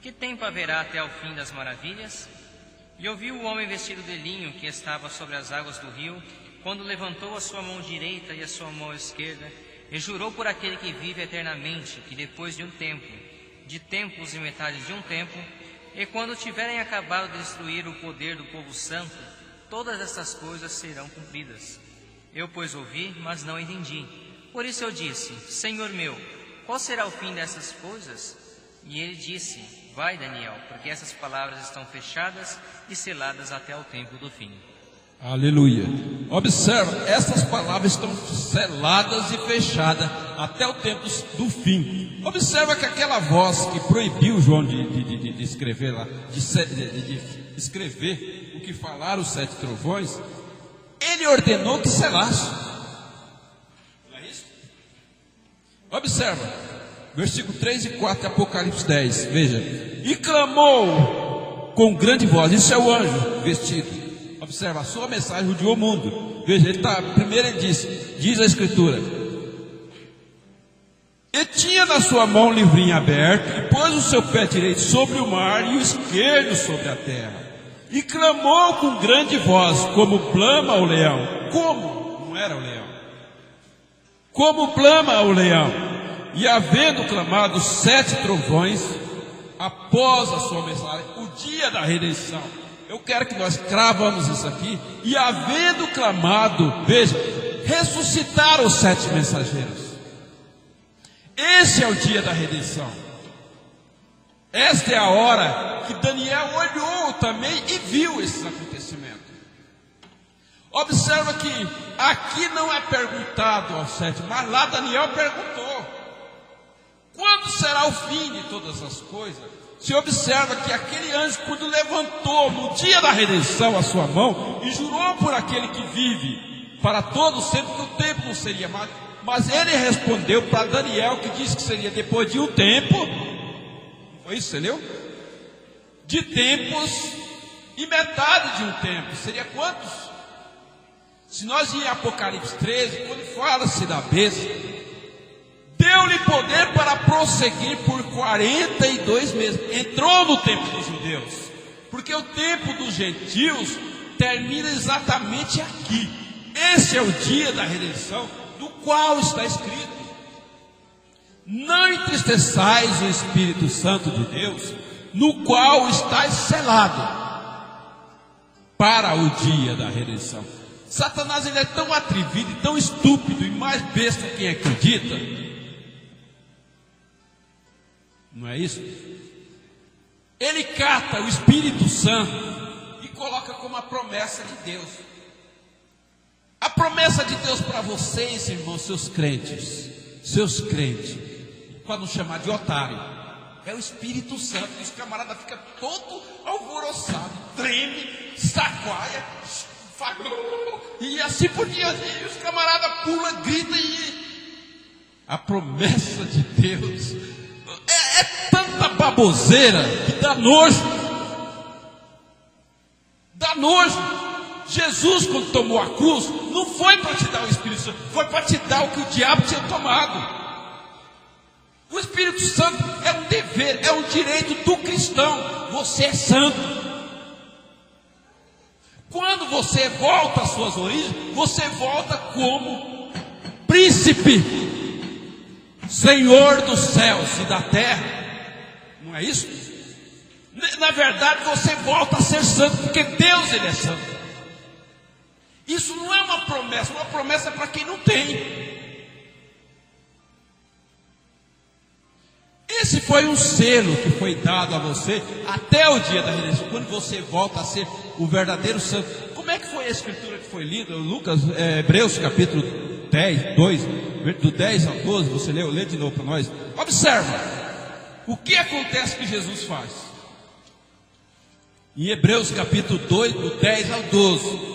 que tempo haverá até ao fim das maravilhas? E ouvi o homem vestido de linho, que estava sobre as águas do rio, quando levantou a sua mão direita e a sua mão esquerda, e jurou por aquele que vive eternamente, que depois de um tempo, de tempos e metade de um tempo, e quando tiverem acabado de destruir o poder do povo santo, todas estas coisas serão cumpridas. Eu, pois, ouvi, mas não entendi. Por isso eu disse: Senhor meu, qual será o fim dessas coisas? E ele disse: vai, Daniel, porque essas palavras estão fechadas e seladas até o tempo do fim. Aleluia. Observa, essas palavras estão seladas e fechadas até o tempo do fim. Observa que aquela voz que proibiu João de escrever lá, de escrever o que falaram os 7 trovões, ele ordenou que selasse. Não é isso? Observa, versículo 3 e 4 de Apocalipse 10, veja: e clamou com grande voz. Isso é o anjo vestido. Observa, a sua mensagem rodeou o mundo. Veja, primeiro ele diz a escritura: e tinha na sua mão um livrinho aberto, e pôs o seu pé direito sobre o mar e o esquerdo sobre a terra. E clamou com grande voz, como brama o leão. Como? Não era o leão. Como brama o leão. e havendo clamado 7 trovões, após a sua mensagem, o dia da redenção. Eu quero que nós cravamos isso aqui. E havendo clamado, veja, ressuscitaram os 7 mensageiros. Esse é o dia da redenção. Esta é a hora que Daniel olhou também e viu esses acontecimentos. Observa que aqui não é perguntado aos 7, mas lá Daniel perguntou: quando será o fim de todas as coisas? Se observa que aquele anjo, quando levantou no dia da redenção a sua mão e jurou por aquele que vive para todos sempre, que o tempo não seria mais, mas ele respondeu para Daniel, que disse que seria depois de um tempo. Foi isso, entendeu? De tempos e metade de um tempo. Seria quantos? Se nós ir em Apocalipse 13, quando fala-se da besta, deu-lhe poder para prosseguir por 42 meses. Entrou no tempo dos judeus, porque o tempo dos gentios termina exatamente aqui. Esse é o dia da redenção, do qual está escrito: não entristeçais o Espírito Santo de Deus, no qual estáis selado para o dia da redenção. Satanás, ele é tão atrevido e tão estúpido, e mais besta quem acredita. Não é isso? Ele cata o Espírito Santo e coloca como a promessa de Deus. A promessa de Deus para vocês, irmãos, seus crentes, para não chamar de otário, é o Espírito Santo. E os camaradas ficam todo alvoroçado, treme, sacoalha, e assim por diante. E os camaradas pulam, gritam, e a promessa de Deus é tanta baboseira que dá nojo. Dá nojo. Jesus, quando tomou a cruz, não foi para te dar o Espírito Santo, foi para te dar o que o diabo tinha tomado. O Espírito Santo é um dever, é um direito do cristão. Você é santo. Quando você volta às suas origens, você volta como príncipe, Senhor dos céus e da terra. Não é isso? Na verdade, você volta a ser santo, porque Deus, ele é santo. Isso não é uma promessa é para quem não tem. Esse foi um selo que foi dado a você até o dia da redenção, quando você volta a ser o verdadeiro santo. Como é que foi a escritura que foi lida? Lucas, Hebreus capítulo 10, 2, do 10 ao 12, você lê de novo para nós. Observa, o que acontece que Jesus faz? Em Hebreus capítulo 2, do 10 ao 12.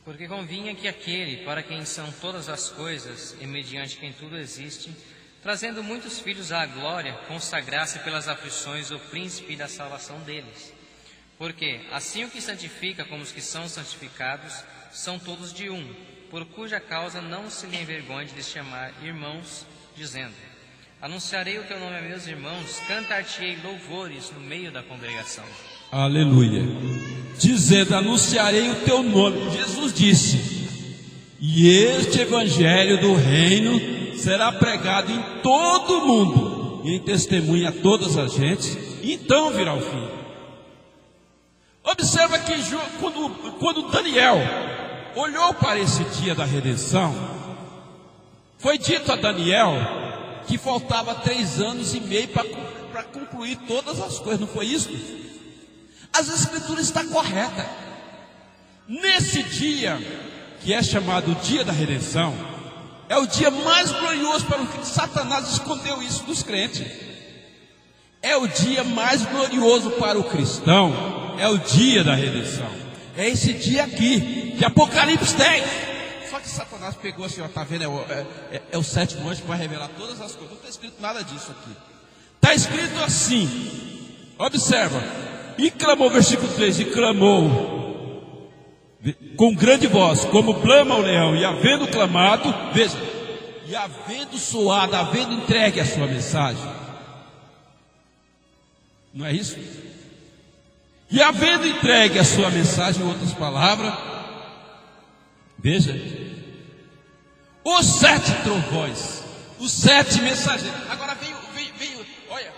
Porque convinha que aquele para quem são todas as coisas e mediante quem tudo existe, trazendo muitos filhos à glória, consagrasse pelas aflições o príncipe da salvação deles. Porque assim o que santifica como os que são santificados são todos de um, por cuja causa não se lhe envergonhe de lhes chamar irmãos, dizendo: anunciarei o teu nome a meus irmãos, cantar-te-ei louvores no meio da congregação. Aleluia. Dizendo: anunciarei o teu nome. Jesus disse: e este evangelho do reino será pregado em todo o mundo, e em testemunha a todas as gentes, e então virá o fim. Observa que quando Daniel olhou para esse dia da redenção, foi dito a Daniel que faltava 3 anos e meio para concluir todas as coisas. Não foi isso? As escrituras estão corretas. Nesse dia, que é chamado dia da redenção, é o dia mais glorioso para o que Satanás escondeu isso dos crentes. É o dia mais glorioso para o cristão, é o dia da redenção. É esse dia aqui, de Apocalipse 10. Só que Satanás pegou assim, ó, tá vendo? É o 7º anjo que vai revelar todas as coisas. Não está escrito nada disso aqui. Está escrito assim, observa. E clamou, versículo 3, e clamou com grande voz, como clama o leão, e havendo clamado, veja, e havendo soado, havendo entregue a sua mensagem. Não é isso? E havendo entregue a sua mensagem, em outras palavras, veja, Os 7 trovões, os 7 mensageiros. Agora veio, olha,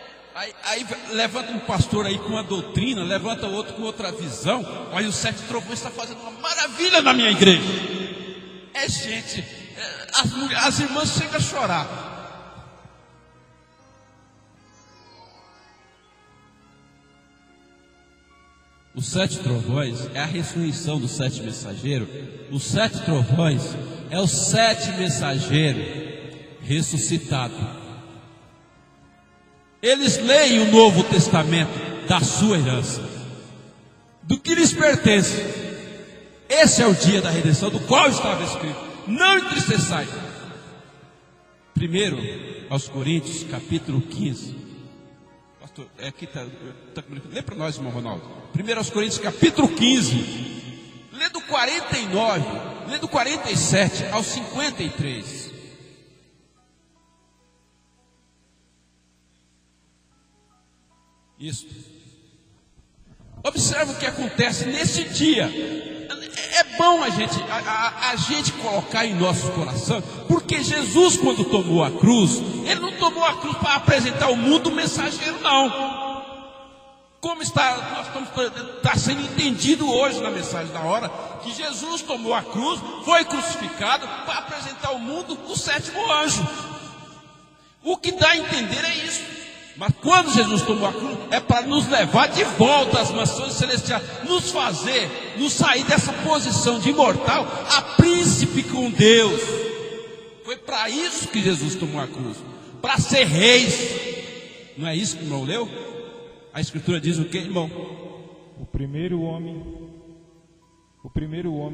aí levanta um pastor aí com uma doutrina, levanta outro com outra visão. Olha, os 7 trovões está fazendo uma maravilha na minha igreja. Gente, as irmãs chegam a chorar. Os 7 trovões é a ressurreição dos 7 mensageiros. Os 7 trovões é os 7 mensageiros ressuscitados. Eles leem o Novo Testamento da sua herança, do que lhes pertence. Esse é o dia da redenção, do qual estava escrito: não entristeçai. 1 aos Coríntios, capítulo 15. Pastor, aqui tá lê para nós, irmão Ronaldo. 1 aos Coríntios, capítulo 15. Lê do 49, lê do 47 ao 53. Isso. Observa o que acontece nesse dia. É bom a gente colocar em nosso coração, porque Jesus, quando tomou a cruz, Ele não tomou a cruz para apresentar ao mundo o mensageiro, não. Como está sendo entendido hoje na mensagem da hora, que Jesus tomou a cruz, foi crucificado para apresentar ao mundo o 7º anjo. O que dá a entender é isso. Mas quando Jesus tomou a cruz, é para nos levar de volta às mansões celestiais, nos sair dessa posição de imortal a príncipe com Deus. Foi para isso que Jesus tomou a cruz, para ser reis. Não é isso que o irmão leu? A Escritura diz o que, irmão? O primeiro homem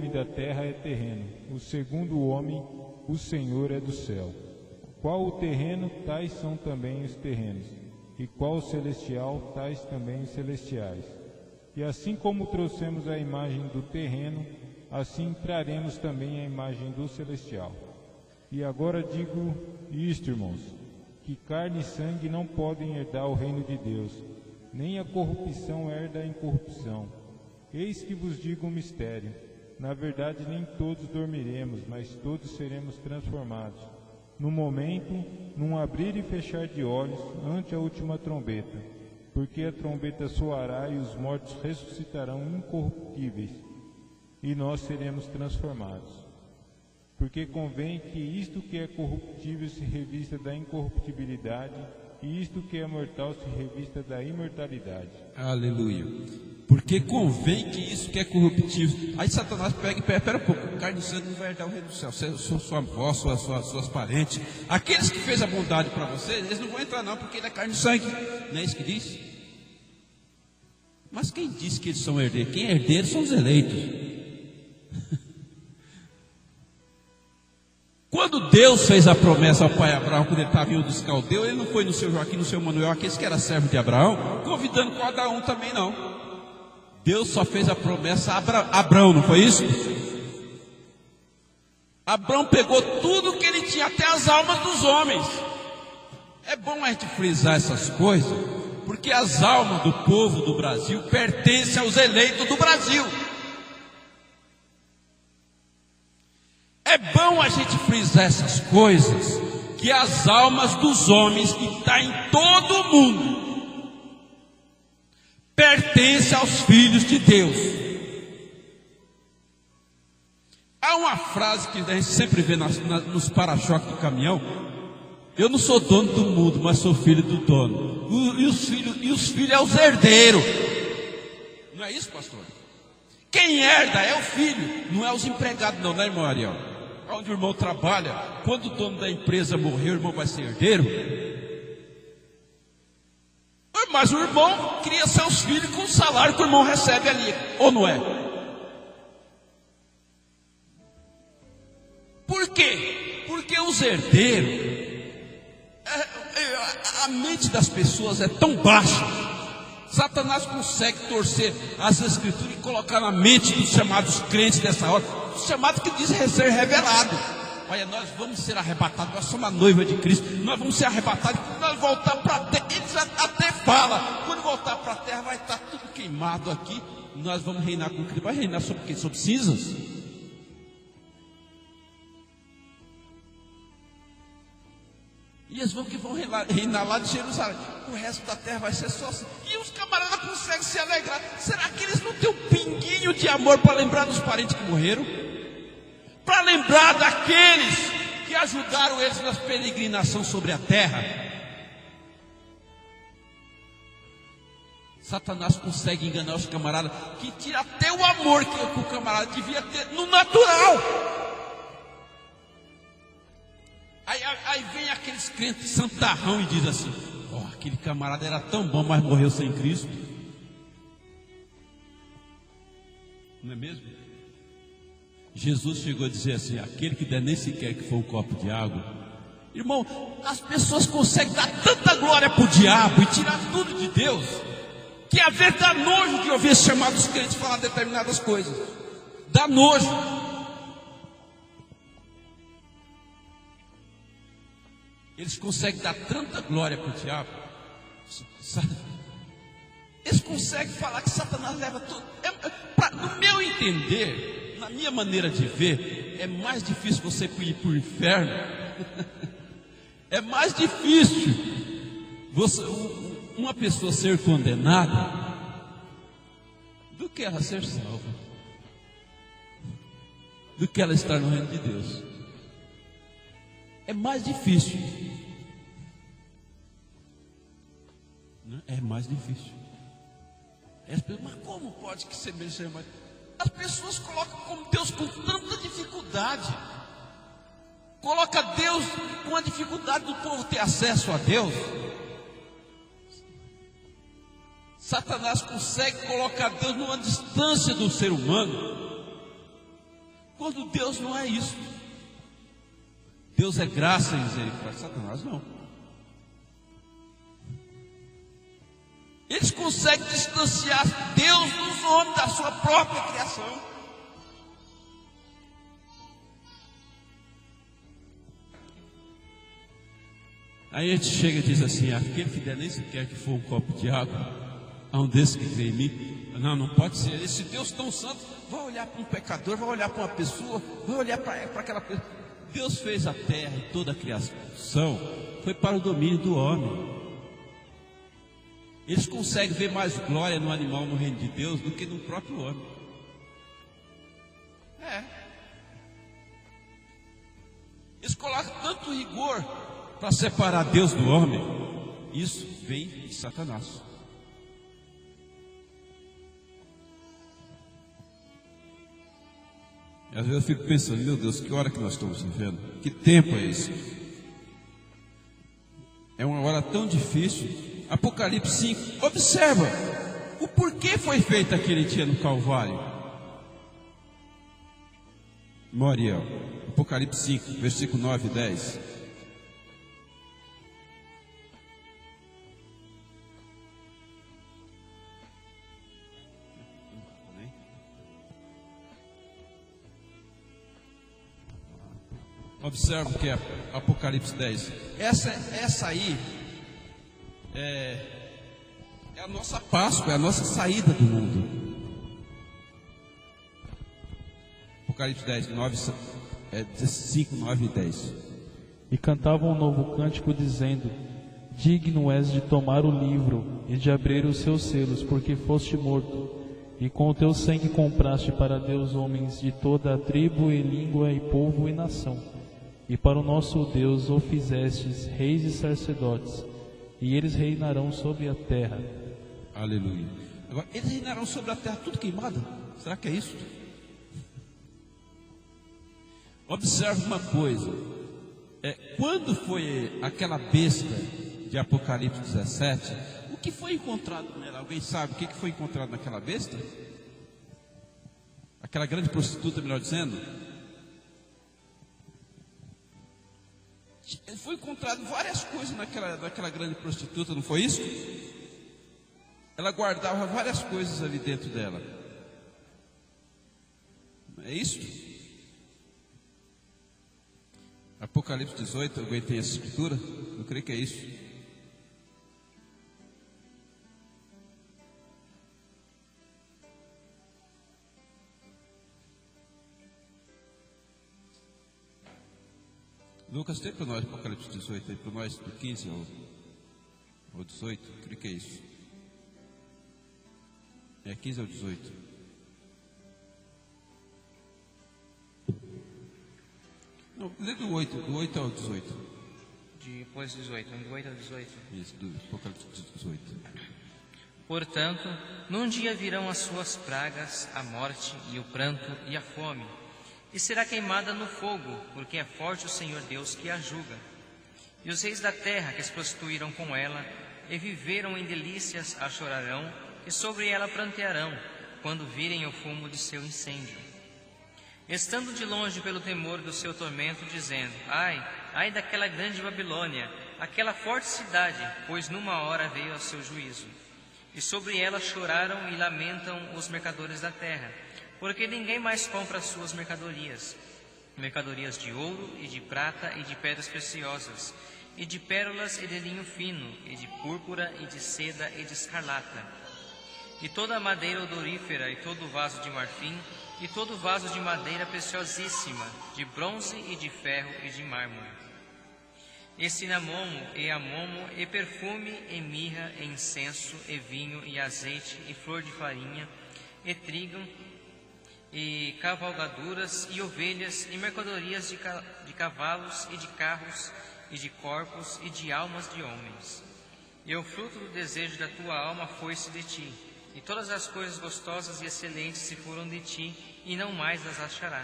da terra é terreno, o segundo homem, o Senhor é do céu. Qual o terreno, tais são também os terrenos, e qual o celestial, tais também os celestiais. E assim como trouxemos a imagem do terreno, assim traremos também a imagem do celestial. E agora digo isto, irmãos, que carne e sangue não podem herdar o reino de Deus, nem a corrupção herda a incorrupção. Eis que vos digo um mistério: na verdade nem todos dormiremos, mas todos seremos transformados, no momento, num abrir e fechar de olhos, ante a última trombeta. Porque a trombeta soará e os mortos ressuscitarão incorruptíveis, e nós seremos transformados. Porque convém que isto que é corruptível se revista da incorruptibilidade, e isto que é mortal se revista da imortalidade. Aleluia. Porque convém que isso que é corruptível. Aí Satanás pega e pera um pouco. Carne e sangue não vai herdar o reino do céu. Sua avó, suas parentes, aqueles que fez a bondade para você, eles não vão entrar não, porque ele é carne e sangue. Não é isso que diz? Mas quem disse que eles são herdeiros? Quem é herdeiro são os eleitos. Quando Deus fez a promessa ao pai Abraão, quando ele estava em Ur dos Caldeus, ele não foi no seu Joaquim, no seu Manuel, aqueles que eram servos de Abraão, convidando cada um também não. Deus só fez a promessa a Abraão, não foi isso? Abraão pegou tudo que ele tinha, até as almas dos homens. É bom a gente frisar essas coisas, porque as almas do povo do Brasil pertencem aos eleitos do Brasil. É bom a gente frisar essas coisas, que as almas dos homens que estão em todo o mundo pertencem aos filhos de Deus. Há uma frase que a gente sempre vê nos para-choques do caminhão: eu não sou dono do mundo, mas sou filho do dono. E os filhos é os herdeiros. Não é isso, pastor? Quem herda é o filho, não é os empregados não, né, irmão Ariel? Onde o irmão trabalha, quando o dono da empresa morrer, o irmão vai ser herdeiro? Mas o irmão cria seus filhos com o salário que o irmão recebe ali, ou não é? Por quê? Porque os herdeiros, a mente das pessoas é tão baixa. Satanás consegue torcer as escrituras e colocar na mente dos chamados crentes dessa hora, os chamados que dizem ser revelado. Olha, nós vamos ser arrebatados, nós somos a noiva de Cristo, nós vamos ser arrebatados, nós voltar para a terra. Eles até falam, quando voltar para a terra vai estar tudo queimado aqui, nós vamos reinar com Cristo. Vai reinar sobre quê? Sobre cinzas? E eles vão reinar lá de Jerusalém. O resto da terra vai ser só assim. E os camaradas conseguem se alegrar. Será que eles não têm um pinguinho de amor para lembrar dos parentes que morreram? Para lembrar daqueles que ajudaram eles na peregrinação sobre a terra? Satanás consegue enganar os camaradas, que tira até o amor que o camarada devia ter no natural. Aí vem aqueles crentes santarrão e diz assim: ó, aquele camarada era tão bom, mas morreu sem Cristo. Não é mesmo? Jesus chegou a dizer assim: aquele que der nem sequer que for um copo de água. Irmão, as pessoas conseguem dar tanta glória para o diabo e tirar tudo de Deus, que às vezes dá nojo de ouvir os chamados crentes falar determinadas coisas. Dá nojo. Eles conseguem dar tanta glória para o diabo. Eles conseguem falar que Satanás leva tudo. No meu entender, na minha maneira de ver, é mais difícil você ir para o inferno. É mais difícil uma pessoa ser condenada do que ela ser salva, do que ela estar no reino de Deus. É mais difícil. É mais difícil. Mas como pode que ser mais? As pessoas colocam como Deus com tanta dificuldade. Coloca Deus com a dificuldade do povo ter acesso a Deus. Satanás consegue colocar Deus numa distância do ser humano, quando Deus não é isso. Deus é graça e misericórdia. Satanás não. Eles conseguem distanciar Deus dos homens, da sua própria criação. Aí a gente chega e diz assim: aquele que der nem sequer que for um copo de água, há um desses que crê em mim. Não pode ser. Esse Deus tão santo vai olhar para um pecador, vai olhar para uma pessoa, vai olhar para aquela pessoa. Deus fez a terra e toda a criação foi para o domínio do homem. Eles conseguem ver mais glória no animal no reino de Deus do que no próprio homem. Eles colocam tanto rigor para separar Deus do homem. Isso vem de Satanás. Às vezes eu fico pensando: meu Deus, que hora que nós estamos vivendo? Que tempo é esse? É uma hora tão difícil. Apocalipse 5, observa o porquê foi feito aquele dia no Calvário. Moriel, Apocalipse 5, versículo 9 e 10. Observa o que é Apocalipse 10. Essa aí é a nossa Páscoa, é a nossa saída do mundo. Apocalipse 10, 5, 9 e 10. E cantavam um novo cântico dizendo: digno és de tomar o livro e de abrir os seus selos, porque foste morto, e com o teu sangue compraste para Deus homens de toda a tribo e língua e povo e nação. E para o nosso Deus o fizestes reis e sacerdotes, e eles reinarão sobre a terra. Aleluia. Agora, eles reinarão sobre a terra tudo queimado? Será que é isso? Observe uma coisa. Quando foi aquela besta de Apocalipse 17, o que foi encontrado nela? Alguém sabe o que foi encontrado naquela besta? Aquela grande prostituta, melhor dizendo. Foi encontrado várias coisas naquela grande prostituta, não foi isso? Ela guardava várias coisas ali dentro dela. É isso? Apocalipse 18, alguém tem essa escritura? Eu creio que é isso. Lucas, tem para nós Apocalipse 18, tem para nós do 15 ao 18, creio que é isso. É 15 ao 18. Não, lê do 8 ao 18. Depois 18, do 8 ao 18. Isso, do Apocalipse 18. Portanto, num dia virão as suas pragas, a morte e o pranto e a fome, e será queimada no fogo, porque é forte o Senhor Deus que a julga. E os reis da terra que se prostituíram com ela e viveram em delícias a chorarão, e sobre ela prantearão, quando virem o fumo de seu incêndio. Estando de longe pelo temor do seu tormento, dizendo: Ai, ai daquela grande Babilônia, aquela forte cidade, pois numa hora veio ao seu juízo. E sobre ela choraram e lamentam os mercadores da terra, porque ninguém mais compra as suas mercadorias, mercadorias de ouro e de prata e de pedras preciosas, e de pérolas e de linho fino, e de púrpura e de seda e de escarlata, e toda a madeira odorífera, e todo vaso de marfim, e todo vaso de madeira preciosíssima, de bronze e de ferro e de mármore, e cinamomo, e amomo, e perfume, e mirra, e incenso, e vinho, e azeite, e flor de farinha, e trigo, e cavalgaduras, e ovelhas, e mercadorias de cavalos, e de carros, e de corpos, e de almas de homens. E o fruto do desejo da tua alma foi-se de ti, e todas as coisas gostosas e excelentes se foram de ti, e não mais as achará.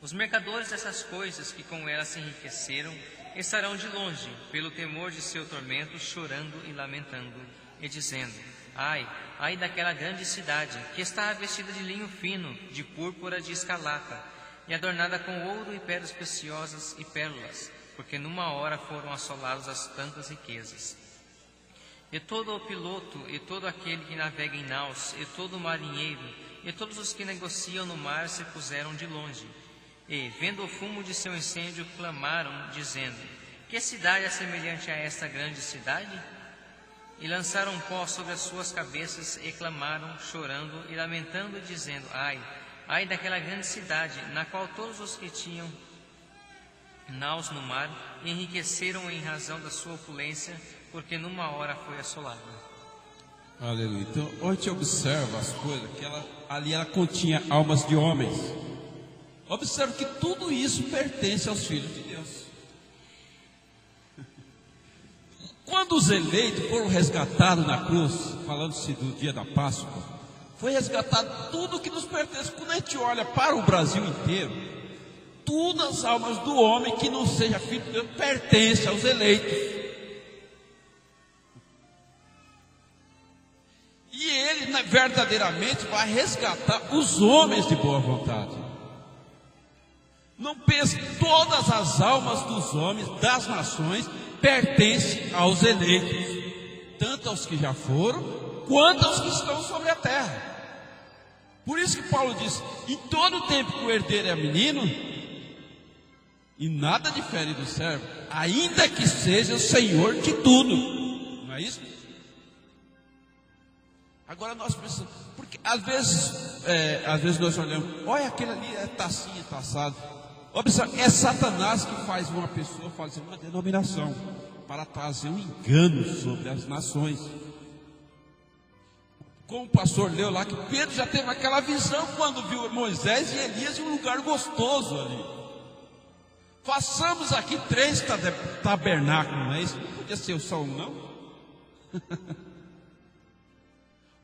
Os mercadores dessas coisas que com elas se enriqueceram estarão de longe, pelo temor de seu tormento, chorando e lamentando, e dizendo: Ai, ai daquela grande cidade, que está vestida de linho fino, de púrpura, de escarlata, e adornada com ouro e pedras preciosas e pérolas, porque numa hora foram assolados as tantas riquezas. E todo o piloto, e todo aquele que navega em naus, e todo o marinheiro, e todos os que negociam no mar se puseram de longe, e, vendo o fumo de seu incêndio, clamaram, dizendo: Que cidade é semelhante a esta grande cidade? E lançaram pó sobre as suas cabeças, e clamaram, chorando e lamentando, dizendo: Ai, ai daquela grande cidade, na qual todos os que tinham naus no mar enriqueceram em razão da sua opulência, porque numa hora foi assolada. Aleluia. Então, hoje a gente observa as coisas, que ela continha almas de homens. Observe que tudo isso pertence aos filhos de Deus. Quando os eleitos foram resgatados na cruz, falando-se do dia da Páscoa, foi resgatado tudo que nos pertence. Quando a gente olha para o Brasil inteiro, todas as almas do homem que não seja filho de Deus pertence aos eleitos. E ele verdadeiramente vai resgatar os homens de boa vontade. Não pense, todas as almas dos homens, das nações, pertencem aos eleitos, tanto aos que já foram, quanto aos que estão sobre a terra. Por isso que Paulo diz: em todo o tempo que o herdeiro é menino, e nada difere do servo, ainda que seja o senhor de tudo. Não é isso? Agora nós precisamos, porque às vezes nós olhamos, olha aquele ali, está assim, está assado. Observe, é Satanás que faz uma pessoa fazer uma denominação para trazer um engano sobre as nações. Como o pastor leu lá, que Pedro já teve aquela visão quando viu Moisés e Elias em um lugar gostoso ali. Façamos aqui 3 tabernáculos, não é isso? Não podia ser só um, não?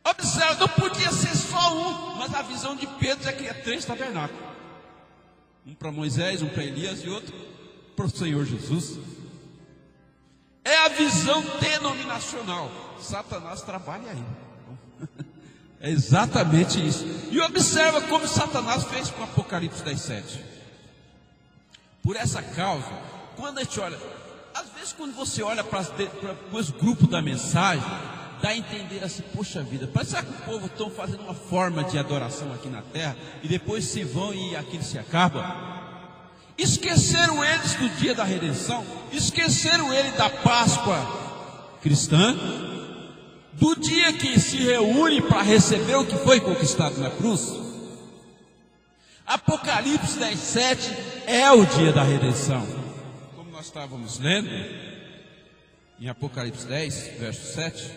Observe, não podia ser só um, mas a visão de Pedro é que é 3 tabernáculos. Um para Moisés, um para Elias e outro para o Senhor Jesus. É a visão denominacional. Satanás trabalha aí. É exatamente isso. E observa como Satanás fez com Apocalipse 10:7. Por essa causa, quando a gente olha, às vezes quando você olha para os grupos da mensagem, dá a entender assim: poxa vida, parece que o povo estão fazendo uma forma de adoração aqui na terra, e depois se vão e aquilo se acaba. Esqueceram eles do dia da redenção, esqueceram eles da Páscoa cristã, do dia que se reúne para receber o que foi conquistado na cruz. Apocalipse 10:7 é o dia da redenção. nós estávamos lendo, em Apocalipse 10, verso 7,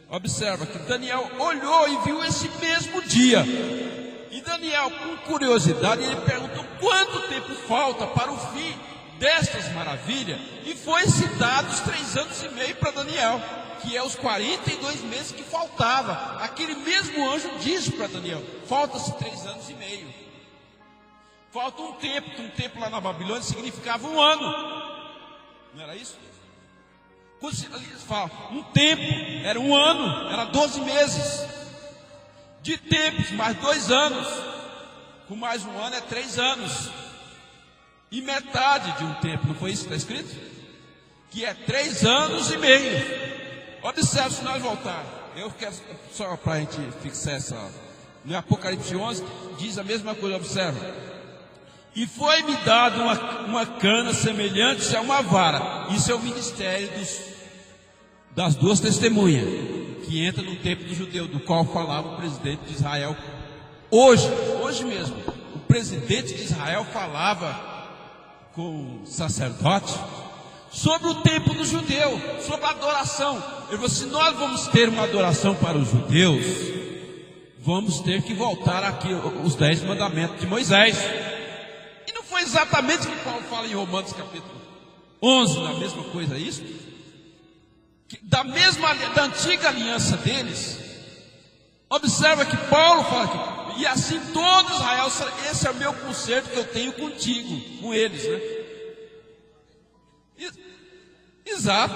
observa que Daniel olhou e viu esse mesmo dia. E Daniel, com curiosidade, ele perguntou quanto tempo falta para o fim destas maravilhas. E foi citado os 3 anos e meio para Daniel, que é os 42 meses que faltava. Aquele mesmo anjo disse para Daniel: falta-se 3 anos e meio. Falta um tempo, que um tempo lá na Babilônia significava 1 ano. Não era isso? Quando eles falam um tempo, era 1 ano, era 12 meses. De tempos, mais 2 anos. Com mais 1 ano é 3 anos. E metade de um tempo, não foi isso que está escrito? Que é 3 anos e meio. Observe, se nós voltar, eu quero só para a gente fixar essa. No Apocalipse 11 diz a mesma coisa, observa. E foi-me dado uma cana semelhante a uma vara. Isso é o ministério das 2 testemunhas, que entra no tempo do judeu, do qual falava o presidente de Israel. Hoje mesmo, o presidente de Israel falava com o sacerdote sobre o tempo do judeu, sobre a adoração. Ele falou: se nós vamos ter uma adoração para os judeus, vamos ter que voltar aqui os 10 mandamentos de Moisés. E não foi exatamente o que Paulo fala em Romanos capítulo 11, na mesma coisa, isso? Da antiga aliança deles. Observa que Paulo fala aqui: e assim todo Israel, esse é o meu concerto que eu tenho contigo, com eles, né? Exato.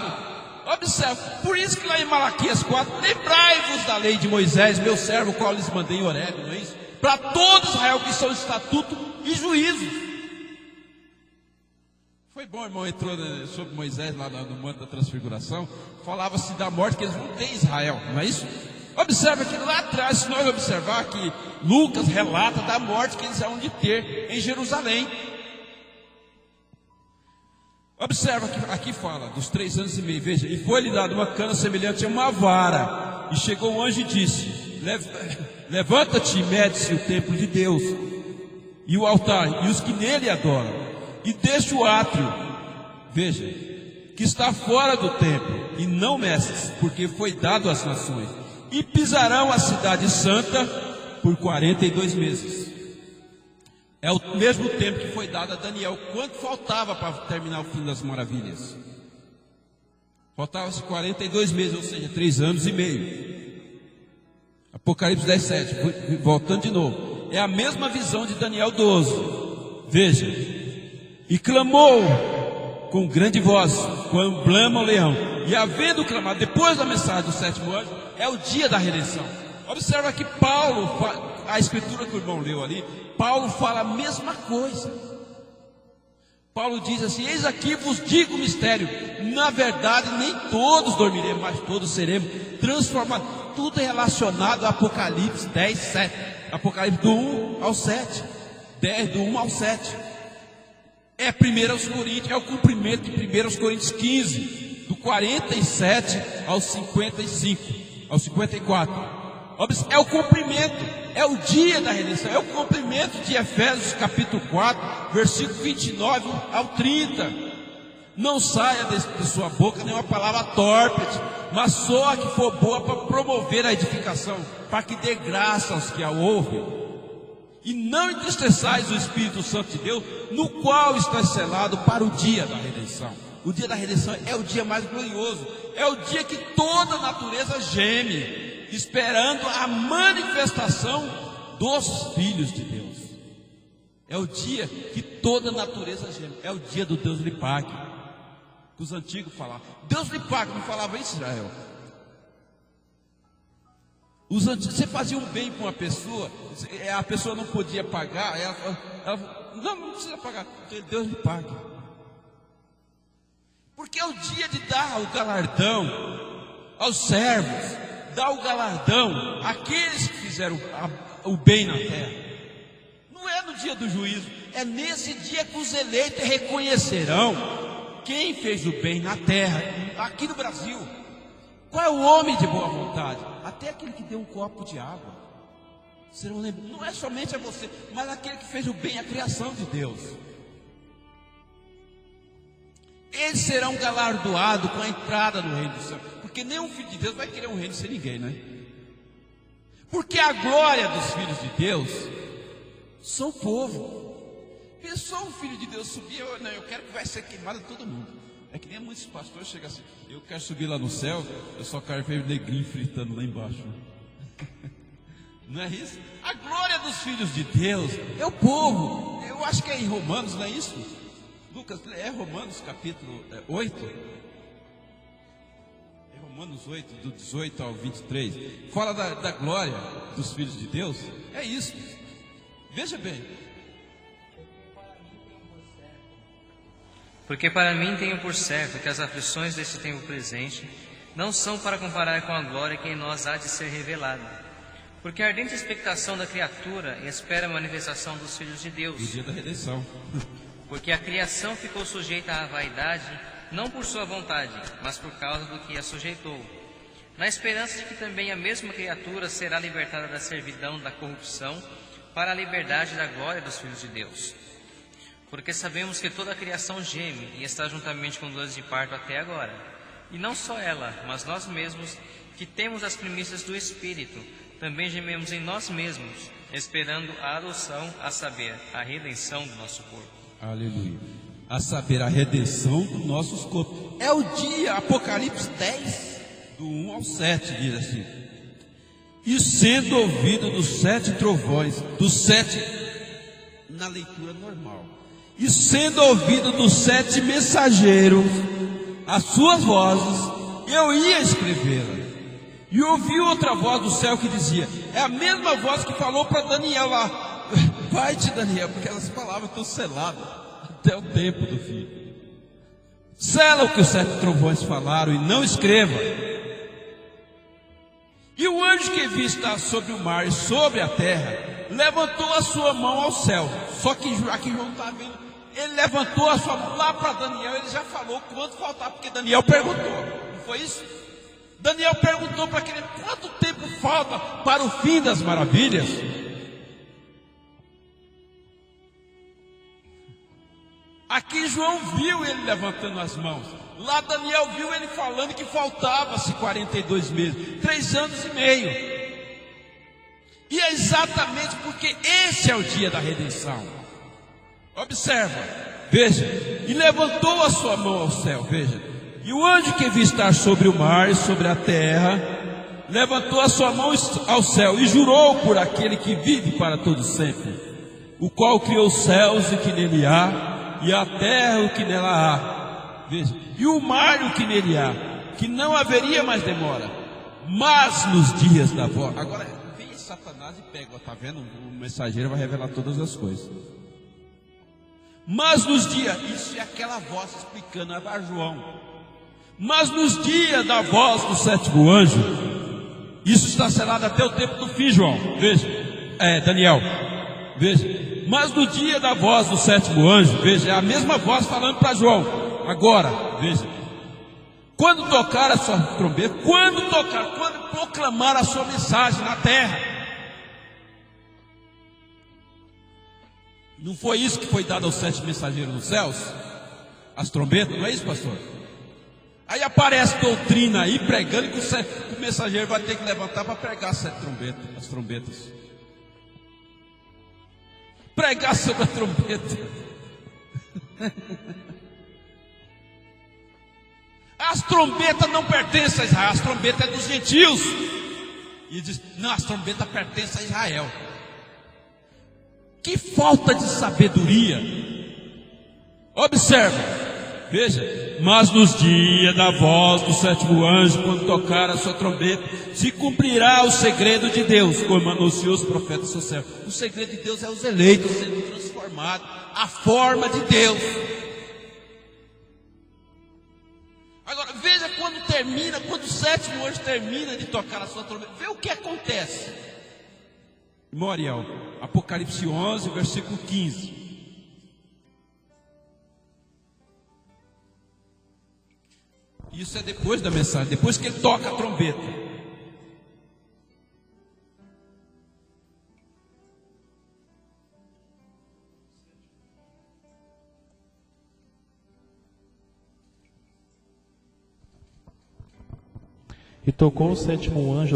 Observa, por isso que lá em Malaquias 4, lembrai-vos da lei de Moisés, meu servo, o qual lhes mandei em Horebe, não é isso? Para todo Israel que são estatuto e juízo. Foi bom, irmão, entrou sobre Moisés lá no Monte da Transfiguração. Falava-se da morte que eles vão ter em Israel, não é isso? Observa que lá atrás, se nós observar que Lucas relata da morte que eles vão de ter em Jerusalém. Observa que aqui fala dos 3 anos e meio, veja, e foi-lhe dado uma cana semelhante a uma vara, e chegou o anjo e disse: levanta-te e mede-se o templo de Deus, e o altar, e os que nele adoram, e deixa o átrio, veja, que está fora do templo, e não meças, porque foi dado às nações, e pisarão a cidade santa por 42 meses. É o mesmo tempo que foi dado a Daniel. Quanto faltava para terminar o fim das maravilhas? Faltava-se 42 meses, ou seja, 3 anos e meio. Apocalipse 10, 7, voltando de novo. É a mesma visão de Daniel 12. Veja. E clamou com grande voz, quando blama o leão. E havendo clamado, depois da mensagem do 7º anjo, é o dia da redenção. Observa que Paulo, a escritura que o irmão leu ali, Paulo fala a mesma coisa. Paulo diz assim: eis aqui vos digo o mistério, na verdade nem todos dormiremos, mas todos seremos transformados. Tudo é relacionado a Apocalipse 10, 7. Apocalipse do 1 ao 7, 10 do 1 ao 7. É 1 Coríntios, é o cumprimento de 1 Coríntios 15, do 47 ao 55, ao 54. É o cumprimento, é o dia da redenção, é o cumprimento de Efésios capítulo 4, versículo 29 ao 30. Não saia de sua boca nenhuma palavra torpe, mas só a que for boa para promover a edificação, para que dê graça aos que a ouvem. E não entristeçais o Espírito Santo de Deus, no qual está selado para o dia da redenção. O dia da redenção é o dia mais glorioso, é o dia que toda a natureza geme, esperando a manifestação dos filhos de Deus. É o dia que toda a natureza geme, é o dia do Deus lhe pague. Que os antigos falavam, Deus lhe pague, não falava isso, Israel? Você fazia um bem para uma pessoa, a pessoa não podia pagar, ela não precisa pagar, porque Deus lhe pague. Porque é o dia de dar o galardão aos servos, dar o galardão àqueles que fizeram o bem na terra. Não é no dia do juízo, é nesse dia que os eleitos reconhecerão quem fez o bem na terra, aqui no Brasil. Qual é o homem de boa vontade? Até aquele que deu um copo de água. Serão lembrados, não é somente a você, mas aquele que fez o bem à criação de Deus. Eles serão galardoados com a entrada no reino do céu. Porque nenhum filho de Deus vai querer um reino sem ninguém, né? Porque a glória dos filhos de Deus são o povo. Pensou um filho de Deus subir, eu quero que vai ser queimado todo mundo. É que nem muitos pastores chegam assim, eu quero subir lá no céu, eu só quero ver o negrinho fritando lá embaixo. Não é isso? A glória dos filhos de Deus é o povo. Eu acho que é em Romanos, não é isso? Lucas, é Romanos capítulo 8? É Romanos 8, do 18 ao 23. Fala da glória dos filhos de Deus. É isso. Veja bem. Porque para mim tenho por certo que as aflições deste tempo presente não são para comparar com a glória que em nós há de ser revelada. Porque a ardente expectação da criatura espera a manifestação dos filhos de Deus. O dia da redenção. Porque a criação ficou sujeita à vaidade, não por sua vontade, mas por causa do que a sujeitou, na esperança de que também a mesma criatura será libertada da servidão da corrupção para a liberdade da glória dos filhos de Deus. Porque sabemos que toda a criação geme e está juntamente com dores de parto até agora. E não só ela, mas nós mesmos, que temos as primícias do Espírito, também gememos em nós mesmos, esperando a adoção, a saber, a redenção do nosso corpo. Aleluia. A saber, a redenção dos nossos corpos. É o dia, Apocalipse 10, do 1 ao 7, diz assim. E sendo ouvido dos 7 trovões, dos 7, na leitura normal. E sendo ouvido dos 7 mensageiros, as suas vozes, eu ia escrevê-la. E ouvi outra voz do céu que dizia, é a mesma voz que falou para Daniel lá, vai-te Daniel, porque as palavras estão seladas até o tempo do fim. Sela o que os 7 trovões falaram e não escreva. E o anjo que vi estar sobre o mar e sobre a terra, levantou a sua mão ao céu. Só que aqui João está vendo, ele levantou a sua mão lá para Daniel, ele já falou quanto faltava, porque Daniel perguntou, não foi isso? Daniel perguntou para aquele, quanto tempo falta para o fim das maravilhas? Aqui João viu ele levantando as mãos. Lá Daniel viu ele falando que faltava-se 42 meses, 3 anos e meio. E é exatamente porque esse é o dia da redenção. Observa, veja, e levantou a sua mão ao céu, veja. E o anjo que vi estar sobre o mar e sobre a terra, levantou a sua mão ao céu e jurou por aquele que vive para todo sempre, o qual criou os céus e que nele há, e a terra o que nela há, veja, e o mar o que nele há, que não haveria mais demora, mas nos dias da voz. Agora vem Satanás e pega, está vendo? O mensageiro vai revelar todas as coisas. Mas nos dias, isso é aquela voz explicando a João. Mas nos dias da voz do 7º anjo, isso está selado até o tempo do fim, João. Veja, Daniel, veja. Mas no dia da voz do 7º anjo, veja, é a mesma voz falando para João. Agora, veja, quando tocar a sua trombeta, quando proclamar a sua mensagem na terra. Não foi isso que foi dado aos 7 mensageiros nos céus? As trombetas, não é isso, pastor? Aí aparece doutrina aí pregando que o mensageiro vai ter que levantar para pregar as trombetas. Pregar sobre a trombeta. As trombetas não pertencem a Israel, as trombetas é dos gentios. E diz, não, as trombetas pertencem a Israel. Que falta de sabedoria. Observa. Veja, mas nos dias da voz do 7º anjo, quando tocar a sua trombeta, se cumprirá o segredo de Deus, como anunciou os profetas do céu. O segredo de Deus é os eleitos sendo transformados, a forma de Deus. Agora, veja quando o 7º anjo termina de tocar a sua trombeta, vê o que acontece. Moriel, Apocalipse 11, versículo 15. Isso é depois da mensagem, depois que ele toca a trombeta. E tocou o sétimo anjo.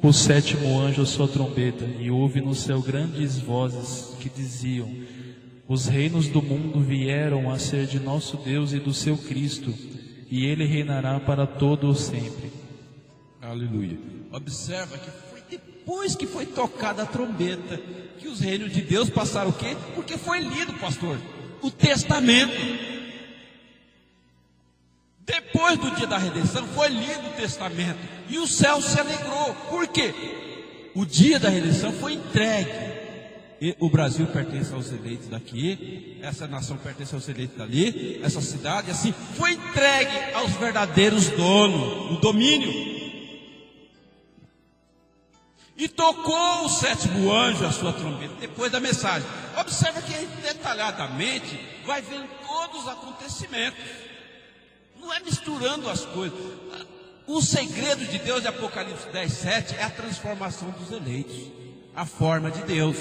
O sétimo anjo a sua trombeta, e houve no céu grandes vozes que diziam: os reinos do mundo vieram a ser de nosso Deus e do seu Cristo, e ele reinará para todo o sempre. Aleluia. Observa que foi depois que foi tocada a trombeta que os reinos de Deus passaram o quê? Porque foi lido, pastor, o testamento. Depois do dia da redenção foi lido o testamento e o céu se alegrou. Por quê? O dia da redenção foi entregue. E o Brasil pertence aos eleitos daqui, essa nação pertence aos eleitos dali, essa cidade, assim, foi entregue aos verdadeiros donos, o domínio. E tocou o sétimo anjo a sua trombeta, depois da mensagem. Observa que detalhadamente vai vendo todos os acontecimentos. Não é misturando as coisas. O segredo de Deus de Apocalipse 10:7 é a transformação dos eleitos, a forma de Deus.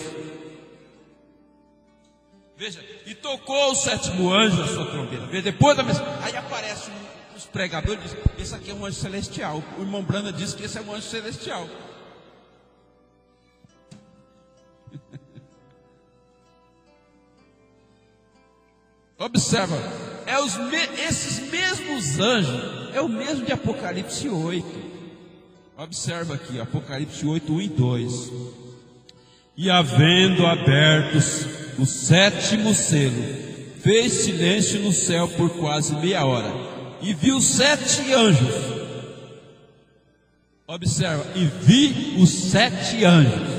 Veja, e tocou o sétimo anjo a sua trombeta. Veja, depois da mensagem, aí aparece os pregadores e dizem: esse aqui é um anjo celestial. O irmão Branda disse que esse é um anjo celestial. Observa, esses mesmos anjos, é o mesmo de Apocalipse 8. Observa aqui, Apocalipse 8, 1 e 2. E havendo abertos o sétimo selo, fez silêncio no céu por quase meia hora, e viu 7 anjos. Observa, e vi os 7 anjos.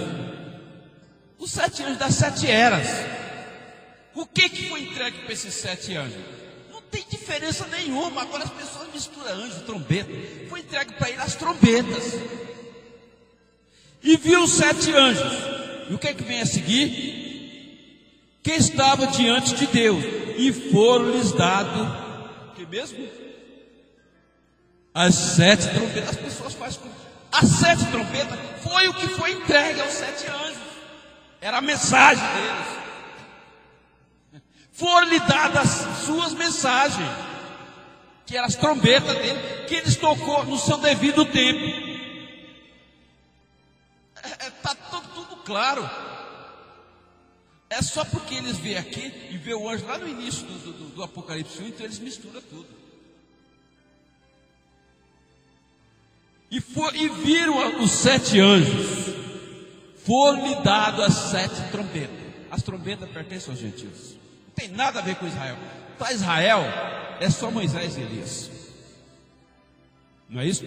Os 7 anjos das 7 eras. O que foi entregue para esses 7 anjos? Não tem diferença nenhuma. Agora as pessoas misturam anjo e trombeta. Foi entregue para ele as trombetas. E viu os 7 anjos. E o que vem a seguir? Que estava diante de Deus. E foram-lhes dados, o que mesmo? As 7 trombetas. As pessoas fazem com as 7 trombetas. Foi o que foi entregue aos 7 anjos. Era a mensagem deles. Foram-lhe dadas as suas mensagens, que eram as trombetas dele, que eles tocou no seu devido tempo. Está tudo claro. É só porque eles vêm aqui e vê o anjo lá no início do Apocalipse 1, então eles misturam tudo. E viram os 7 anjos. Foram-lhe dadas as 7 trombetas. As trombetas pertencem aos gentios. Não tem nada a ver com Israel. Para Israel é só Moisés e Elias. Não é isso?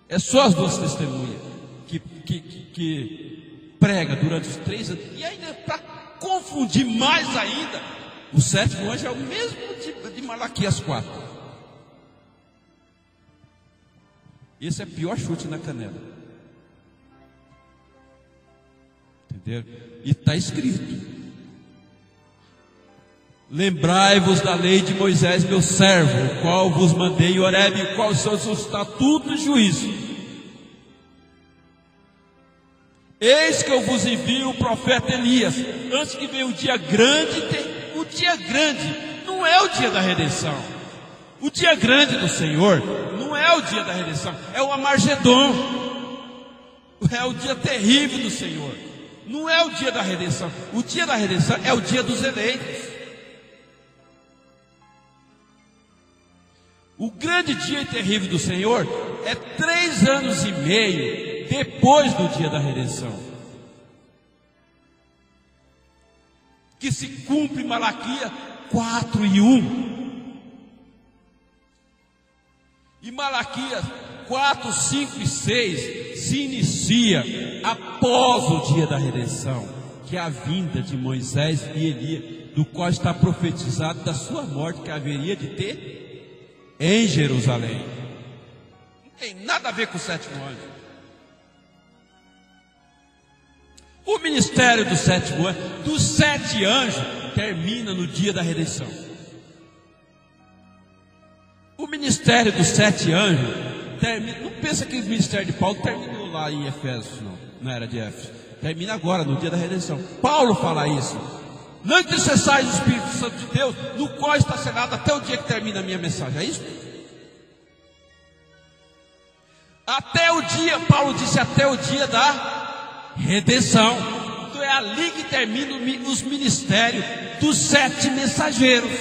É só as 2 testemunhas que prega durante os 3 anos. E ainda para confundir mais ainda, o 7º anjo é o mesmo de Malaquias 4. Esse é o pior chute na canela. Entendeu? E está escrito: lembrai-vos da lei de Moisés, meu servo, o qual vos mandei em Horebe, quais são os seus estatutos e juízos. Eis que eu vos envio o profeta Elias, antes que venha o dia grande. O dia grande não é o dia da redenção. O dia grande do Senhor não é o dia da redenção, é o Amargedon. É o dia terrível do Senhor. Não é o dia da redenção. O dia da redenção é o dia dos eleitos. O grande dia terrível do Senhor é 3 anos e meio depois do dia da redenção, que se cumpre Malaquias 4 e 1. E Malaquias 4, 5 e 6 se inicia após o dia da redenção, que é a vinda de Moisés e Elias, do qual está profetizado da sua morte que haveria de ter em Jerusalém. Não tem nada a ver com o 7º anjo. O ministério do 7º anjo, dos 7 anjos, termina no dia da redenção. O ministério dos 7 anjos termina, não pensa que o ministério de Paulo terminou lá em Efésios, não, na era de Éfeso. Termina agora, no dia da redenção. Paulo fala isso. Não intercessais o Espírito Santo de Deus, no qual está selado até o dia que termina a minha mensagem. É isso? Até o dia, Paulo disse, até o dia da redenção. Então é ali que terminam os ministérios dos 7 mensageiros.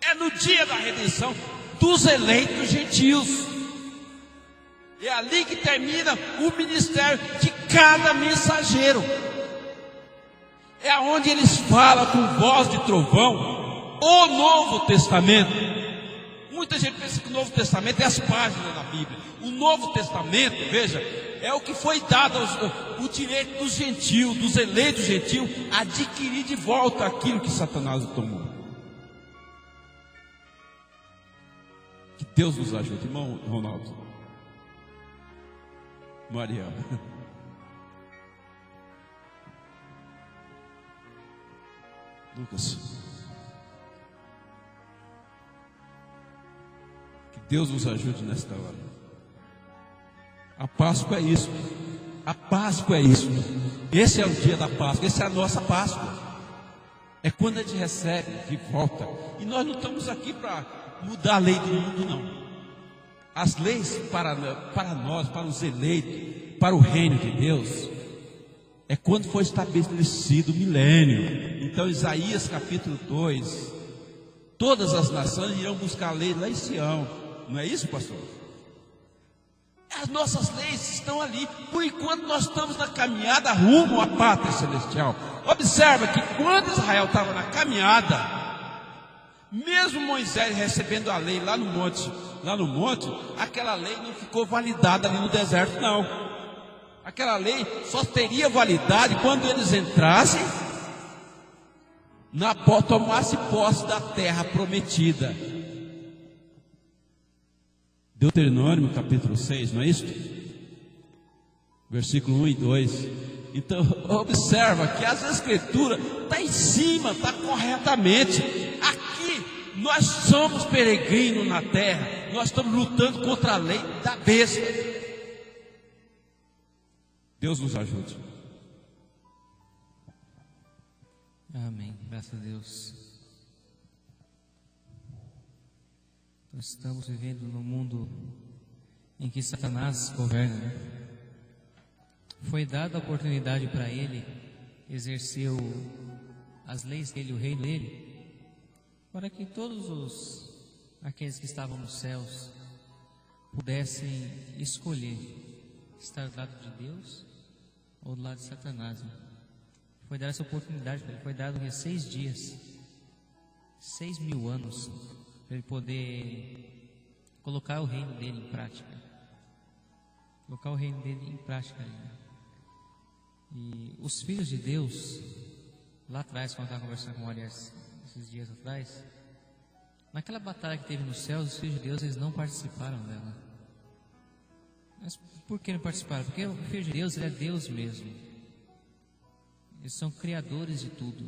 É no dia da redenção dos eleitos gentios. É ali que termina o ministério de cada mensageiro. É onde eles falam com voz de trovão o Novo Testamento. Muita gente pensa que o Novo Testamento é as páginas da Bíblia. O Novo Testamento, veja, é o que foi dado o direito dos gentios, dos eleitos gentios, adquirir de volta aquilo que Satanás tomou. Que Deus nos ajude, irmão Ronaldo. Mariana. Lucas. Que Deus nos ajude nesta hora. A Páscoa é isso. A Páscoa é isso. Esse é o dia da Páscoa. Essa é a nossa Páscoa. É quando a gente recebe de volta. E nós não estamos aqui para mudar a lei do mundo, não. As leis para nós, para os eleitos, para o reino de Deus, é quando foi estabelecido o milênio. Então Isaías capítulo 2, todas as nações irão buscar a lei lá em Sião. Não é isso, pastor? As nossas leis estão ali. Por enquanto nós estamos na caminhada rumo à pátria celestial. Observa que quando Israel estava na caminhada, mesmo Moisés recebendo a lei lá no monte, aquela lei não ficou validada ali no deserto, não. Aquela lei só teria validade quando eles entrassem tomasse posse da terra prometida. Deuteronômio capítulo 6, não é isso? Versículo 1 e 2. Então observa que as escrituras está em cima, está corretamente. Aqui nós somos peregrinos na terra. Nós estamos lutando contra a lei da besta. Deus nos ajude. Amém, graças a Deus. Nós estamos vivendo num mundo em que Satanás governa, né? Foi dada a oportunidade para ele exercer as leis dele, o reino dele, para que todos aqueles que estavam nos céus pudessem escolher estar do lado de Deus ou do lado de Satanás, né? Foi dada essa oportunidade para ele, foi dado 6 dias, 6.000 anos, para ele poder colocar o reino dele em prática. Colocar o reino dele em prática. E os filhos de Deus, lá atrás, quando eu estava conversando com o Ariel esses dias atrás, naquela batalha que teve nos céus, os filhos de Deus, eles não participaram dela. Mas por que não participaram? Porque o filho de Deus, ele é Deus mesmo. Eles são criadores de tudo.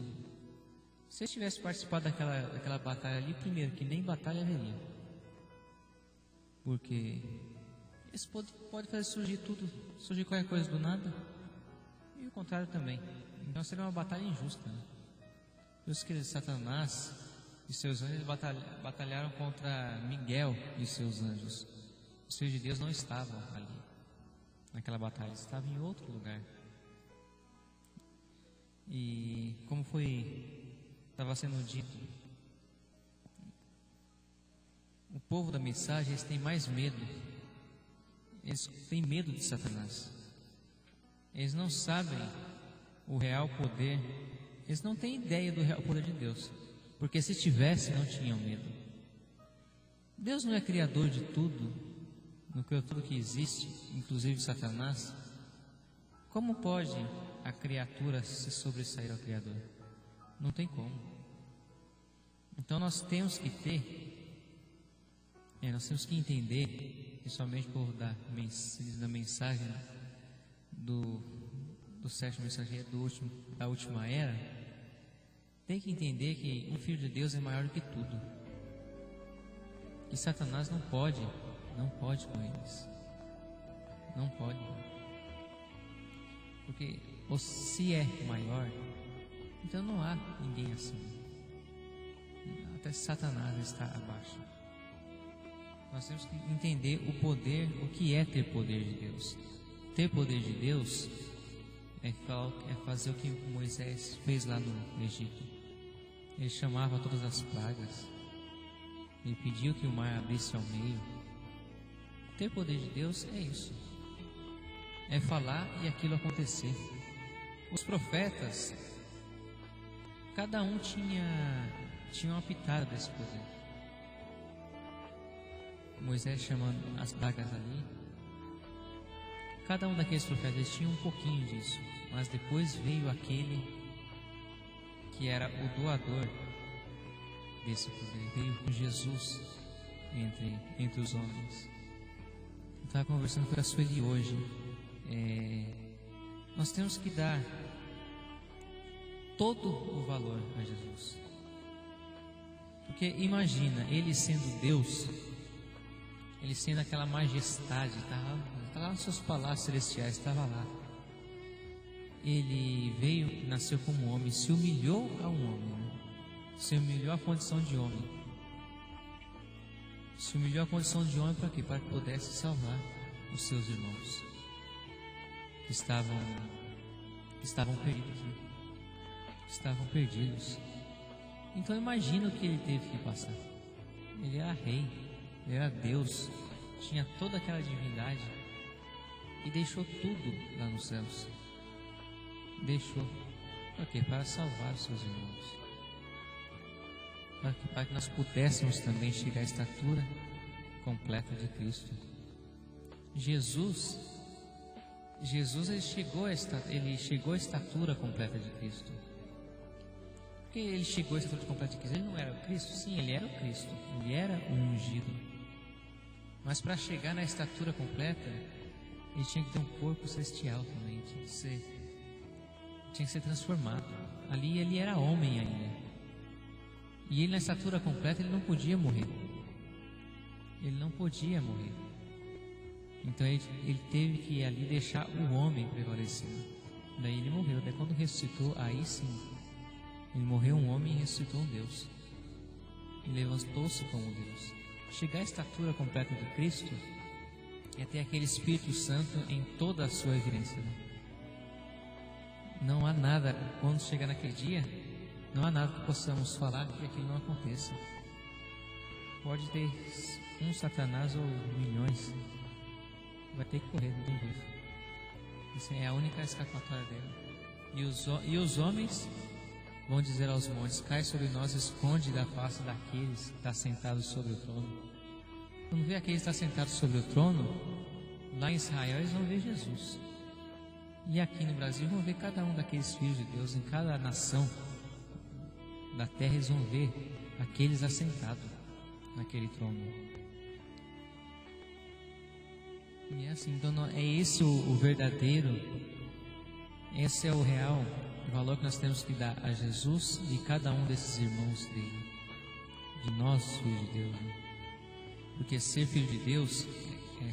Se eles tivessem participado daquela batalha ali, primeiro, que nem batalha haveria. Porque eles podem fazer surgir qualquer coisa do nada. E o contrário também. Então seria uma batalha injusta, né? Por isso que Satanás e seus anjos batalharam contra Miguel e seus anjos. Os filhos de Deus não estavam ali naquela batalha, eles estavam em outro lugar. E como estava sendo dito, o povo da mensagem, eles têm mais medo. Eles têm medo de Satanás. Eles não sabem o real poder. Eles não têm ideia do real poder de Deus. Porque se tivessem, não tinham medo. Deus não é criador de tudo, tudo que existe, inclusive Satanás. Como pode a criatura se sobressair ao Criador? Não tem como. Então nós temos que entender, principalmente por da mensagem do sétimo mensageiro da última era, tem que entender que o Filho de Deus é maior do que tudo. que Satanás não pode com eles. Não pode. Porque se é maior, então não há ninguém acima. Até Satanás está abaixo. Nós temos que entender o poder, o que é ter poder de Deus. Ter poder de Deus é fazer o que Moisés fez lá no Egito. Ele chamava todas as pragas. Ele pediu que o mar abrisse ao meio. Ter poder de Deus é isso. É falar e aquilo acontecer. Os profetas, cada um tinha uma pitada desse poder. Moisés chamando as pragas ali. Cada um daqueles profetas tinha um pouquinho disso. Mas depois veio aquele que era o doador desse poder. Veio Jesus entre os homens. Eu estava conversando com a Sueli hoje. Nós temos que dar todo o valor a Jesus. Porque imagina, Ele sendo Deus, Ele sendo aquela majestade, estava lá nos seus palácios celestiais, estava lá. Ele veio, nasceu como homem, se humilhou a um homem, né? Se humilhou à condição de homem. Se humilhou à condição de homem para quê? Para que pudesse salvar os seus irmãos que estavam perdidos, né? Estavam perdidos. Então imagina o que ele teve que passar. Ele era rei, ele era Deus, tinha toda aquela divindade e deixou tudo lá nos céus. Deixou para quê? Para salvar os seus irmãos, para que nós pudéssemos também chegar à estatura completa de Cristo. Jesus ele chegou à estatura completa de Cristo. Porque ele chegou à estatura completa de Cristo. Ele não era o Cristo? Sim, ele era o Cristo. Ele era o ungido. Mas para chegar na estatura completa, ele tinha que ter um corpo celestial também. Tinha que ser transformado. Ali ele era homem ainda. E ele na estatura completa, ele não podia morrer. Ele não podia morrer. Então ele teve que ali deixar o homem prevalecer. Daí ele morreu. Daí quando ressuscitou, aí sim, ele morreu um homem e ressuscitou um Deus. Ele levantou-se como Deus. Chegar à estatura completa de Cristo é ter aquele Espírito Santo em toda a sua evidência. Não há nada, quando chegar naquele dia, não há nada que possamos falar que aquilo não aconteça. Pode ter um Satanás ou milhões, vai ter que correr, não tem jeito. Essa é a única escapatória dele. E os homens vão dizer aos montes: cai sobre nós, esconde da face daqueles que está sentados sobre o trono. Quando vê aqueles que estão sentados sobre o trono, lá em Israel eles vão ver Jesus. E aqui no Brasil vão ver cada um daqueles filhos de Deus, em cada nação da terra eles vão ver aqueles assentados naquele trono. E é assim, então é esse o verdadeiro, esse é o real valor que nós temos que dar a Jesus e cada um desses irmãos dele, de nós, filhos de Deus, né? Porque ser filho de Deus é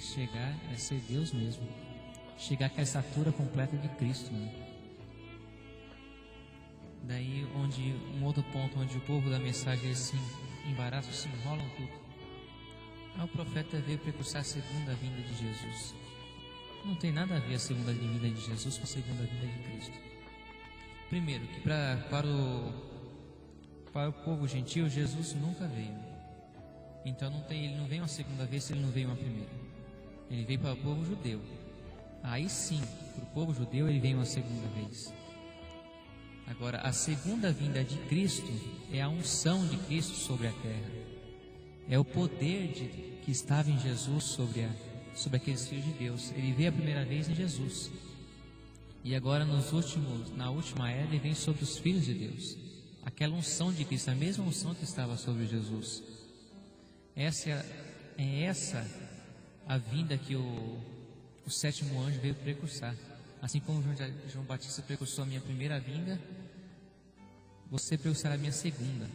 ser Deus mesmo, chegar àquela estatura completa de Cristo, né? Daí um outro ponto onde o povo da mensagem eles se embaraçam, se enrolam tudo. Aí o profeta veio precursar a segunda vinda de Jesus. Não tem nada a ver a segunda vinda de Jesus com a segunda vinda de Cristo. Primeiro, que para o povo gentil, Jesus nunca veio. Então ele não veio uma segunda vez se ele não veio uma primeira. Ele veio para o povo judeu. Aí sim, para o povo judeu ele veio uma segunda vez. Agora, a segunda vinda de Cristo é a unção de Cristo sobre a terra. É o poder que estava em Jesus sobre aqueles filhos de Deus. Ele veio a primeira vez em Jesus. E agora na última era ele vem sobre os filhos de Deus. Aquela unção de Cristo, a mesma unção que estava sobre Jesus. Essa a vinda que o sétimo anjo veio precursar. Assim como João Batista precursou a minha primeira vinda, você precursará a minha segunda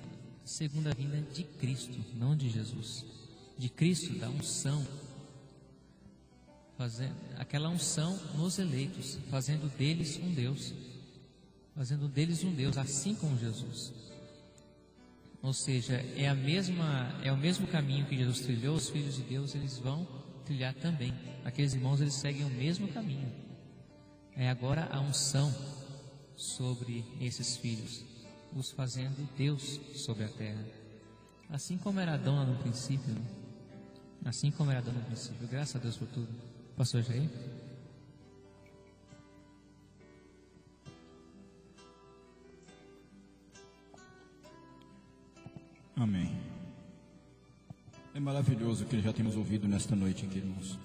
vinda de Cristo, não de Jesus. de Cristo, da unção, fazendo aquela unção nos eleitos, fazendo deles um Deus, assim como Jesus. Ou seja, é o mesmo caminho que Jesus trilhou. Os filhos de Deus, eles vão trilhar também. Aqueles irmãos, eles seguem o mesmo caminho. É agora a unção sobre esses filhos, os fazendo Deus sobre a terra, assim como era Adão lá no princípio, né? Assim como era Adão no princípio. Graças a Deus por tudo. Pastor Jair? Amém. É maravilhoso o que já temos ouvido nesta noite aqui, irmãos.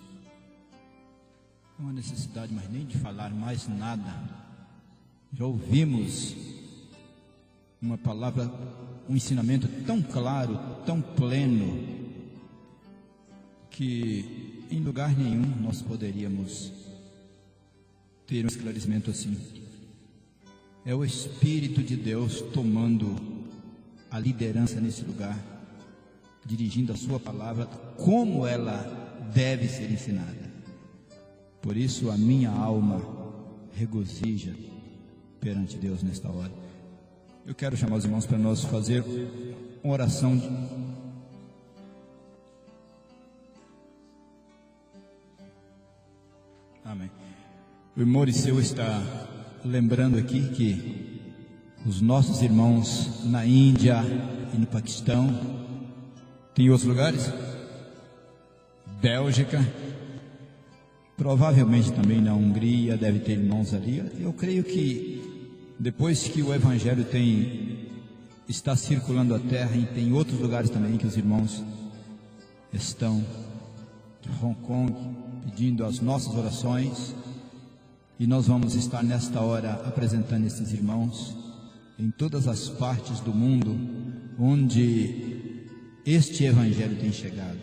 Não há necessidade mais nem de falar mais nada. Já ouvimos uma palavra, um ensinamento tão claro, tão pleno, que em lugar nenhum nós poderíamos ter um esclarecimento assim. É o Espírito de Deus tomando a liderança nesse lugar, dirigindo a sua palavra como ela deve ser ensinada. Por isso a minha alma regozija perante Deus nesta hora. Eu quero chamar os irmãos para nós fazer uma oração Amém. O irmão Maurício está lembrando aqui que os nossos irmãos na Índia e no Paquistão, tem outros lugares? Bélgica, provavelmente também na Hungria, deve ter irmãos ali. Eu creio que depois que o Evangelho está circulando a terra, e tem outros lugares também que os irmãos estão, de Hong Kong, pedindo as nossas orações, e nós vamos estar nesta hora apresentando esses irmãos em todas as partes do mundo onde este Evangelho tem chegado.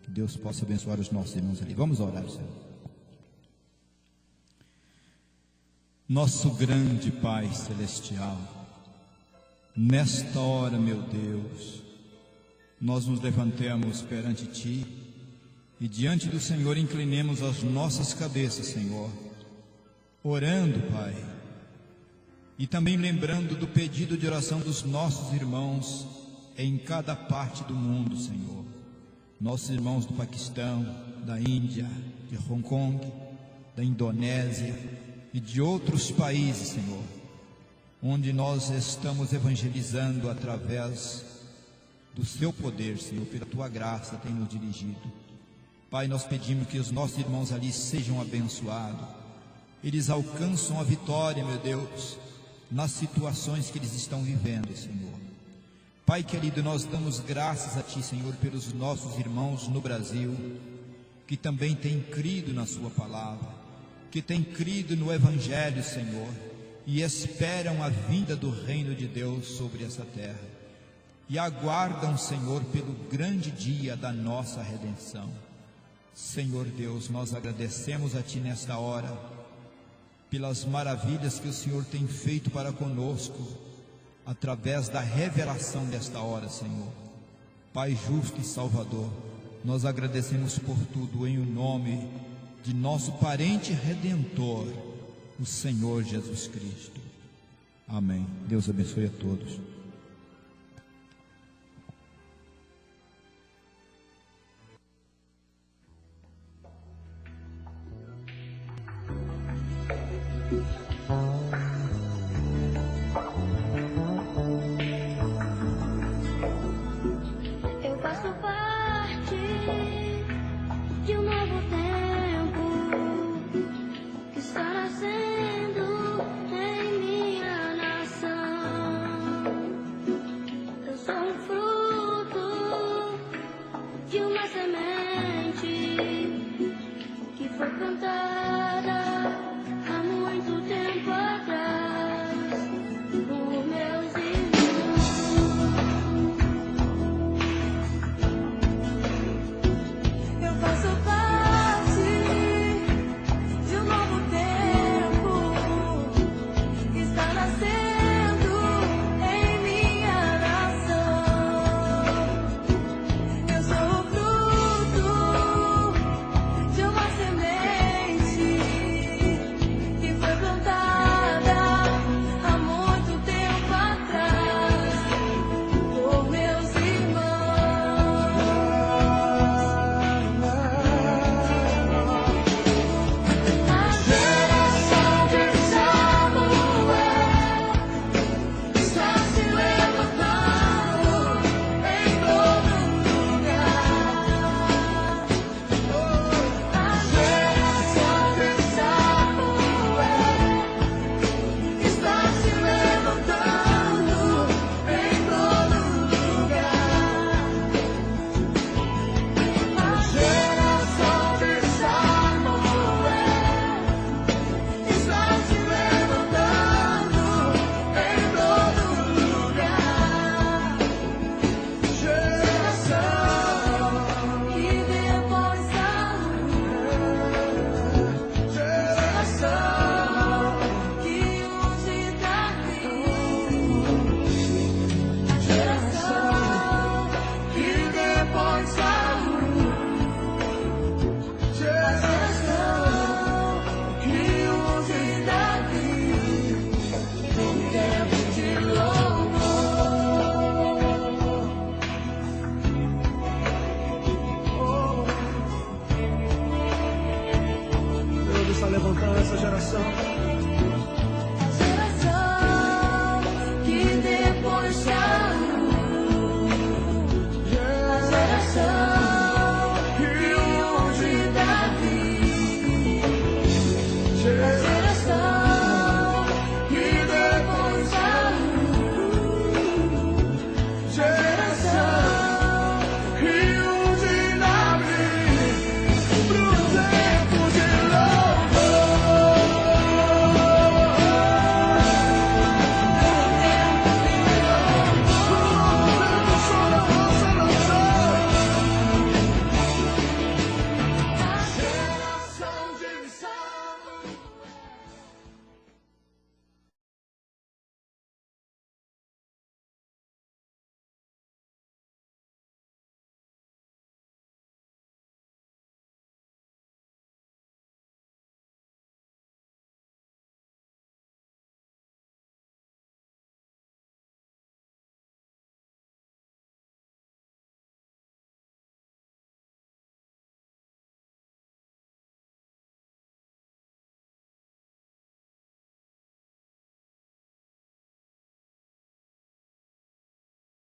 Que Deus possa abençoar os nossos irmãos ali. Vamos orar, Senhor. Nosso grande Pai Celestial, nesta hora, meu Deus, nós nos levantemos perante Ti e diante do Senhor inclinemos as nossas cabeças, Senhor, orando, Pai, e também lembrando do pedido de oração dos nossos irmãos em cada parte do mundo, Senhor. Nossos irmãos do Paquistão, da Índia, de Hong Kong, da Indonésia e de outros países, Senhor, onde nós estamos evangelizando através do Seu poder, Senhor, pela Tua graça tem nos dirigido. Pai, nós pedimos que os nossos irmãos ali sejam abençoados, eles alcançam a vitória, meu Deus, nas situações que eles estão vivendo, Senhor. Pai querido, nós damos graças a Ti, Senhor, pelos nossos irmãos no Brasil, que também têm crido na Sua palavra, que têm crido no Evangelho, Senhor, e esperam a vinda do reino de Deus sobre essa terra, e aguardam, Senhor, pelo grande dia da nossa redenção. Senhor Deus, nós agradecemos a Ti nesta hora, pelas maravilhas que o Senhor tem feito para conosco, através da revelação desta hora, Senhor. Pai justo e Salvador, nós agradecemos por tudo em o nome de nosso parente Redentor, o Senhor Jesus Cristo. Amém. Deus abençoe a todos. Eu faço parte de um novo tempo que está nascendo em minha nação. Eu sou um fruto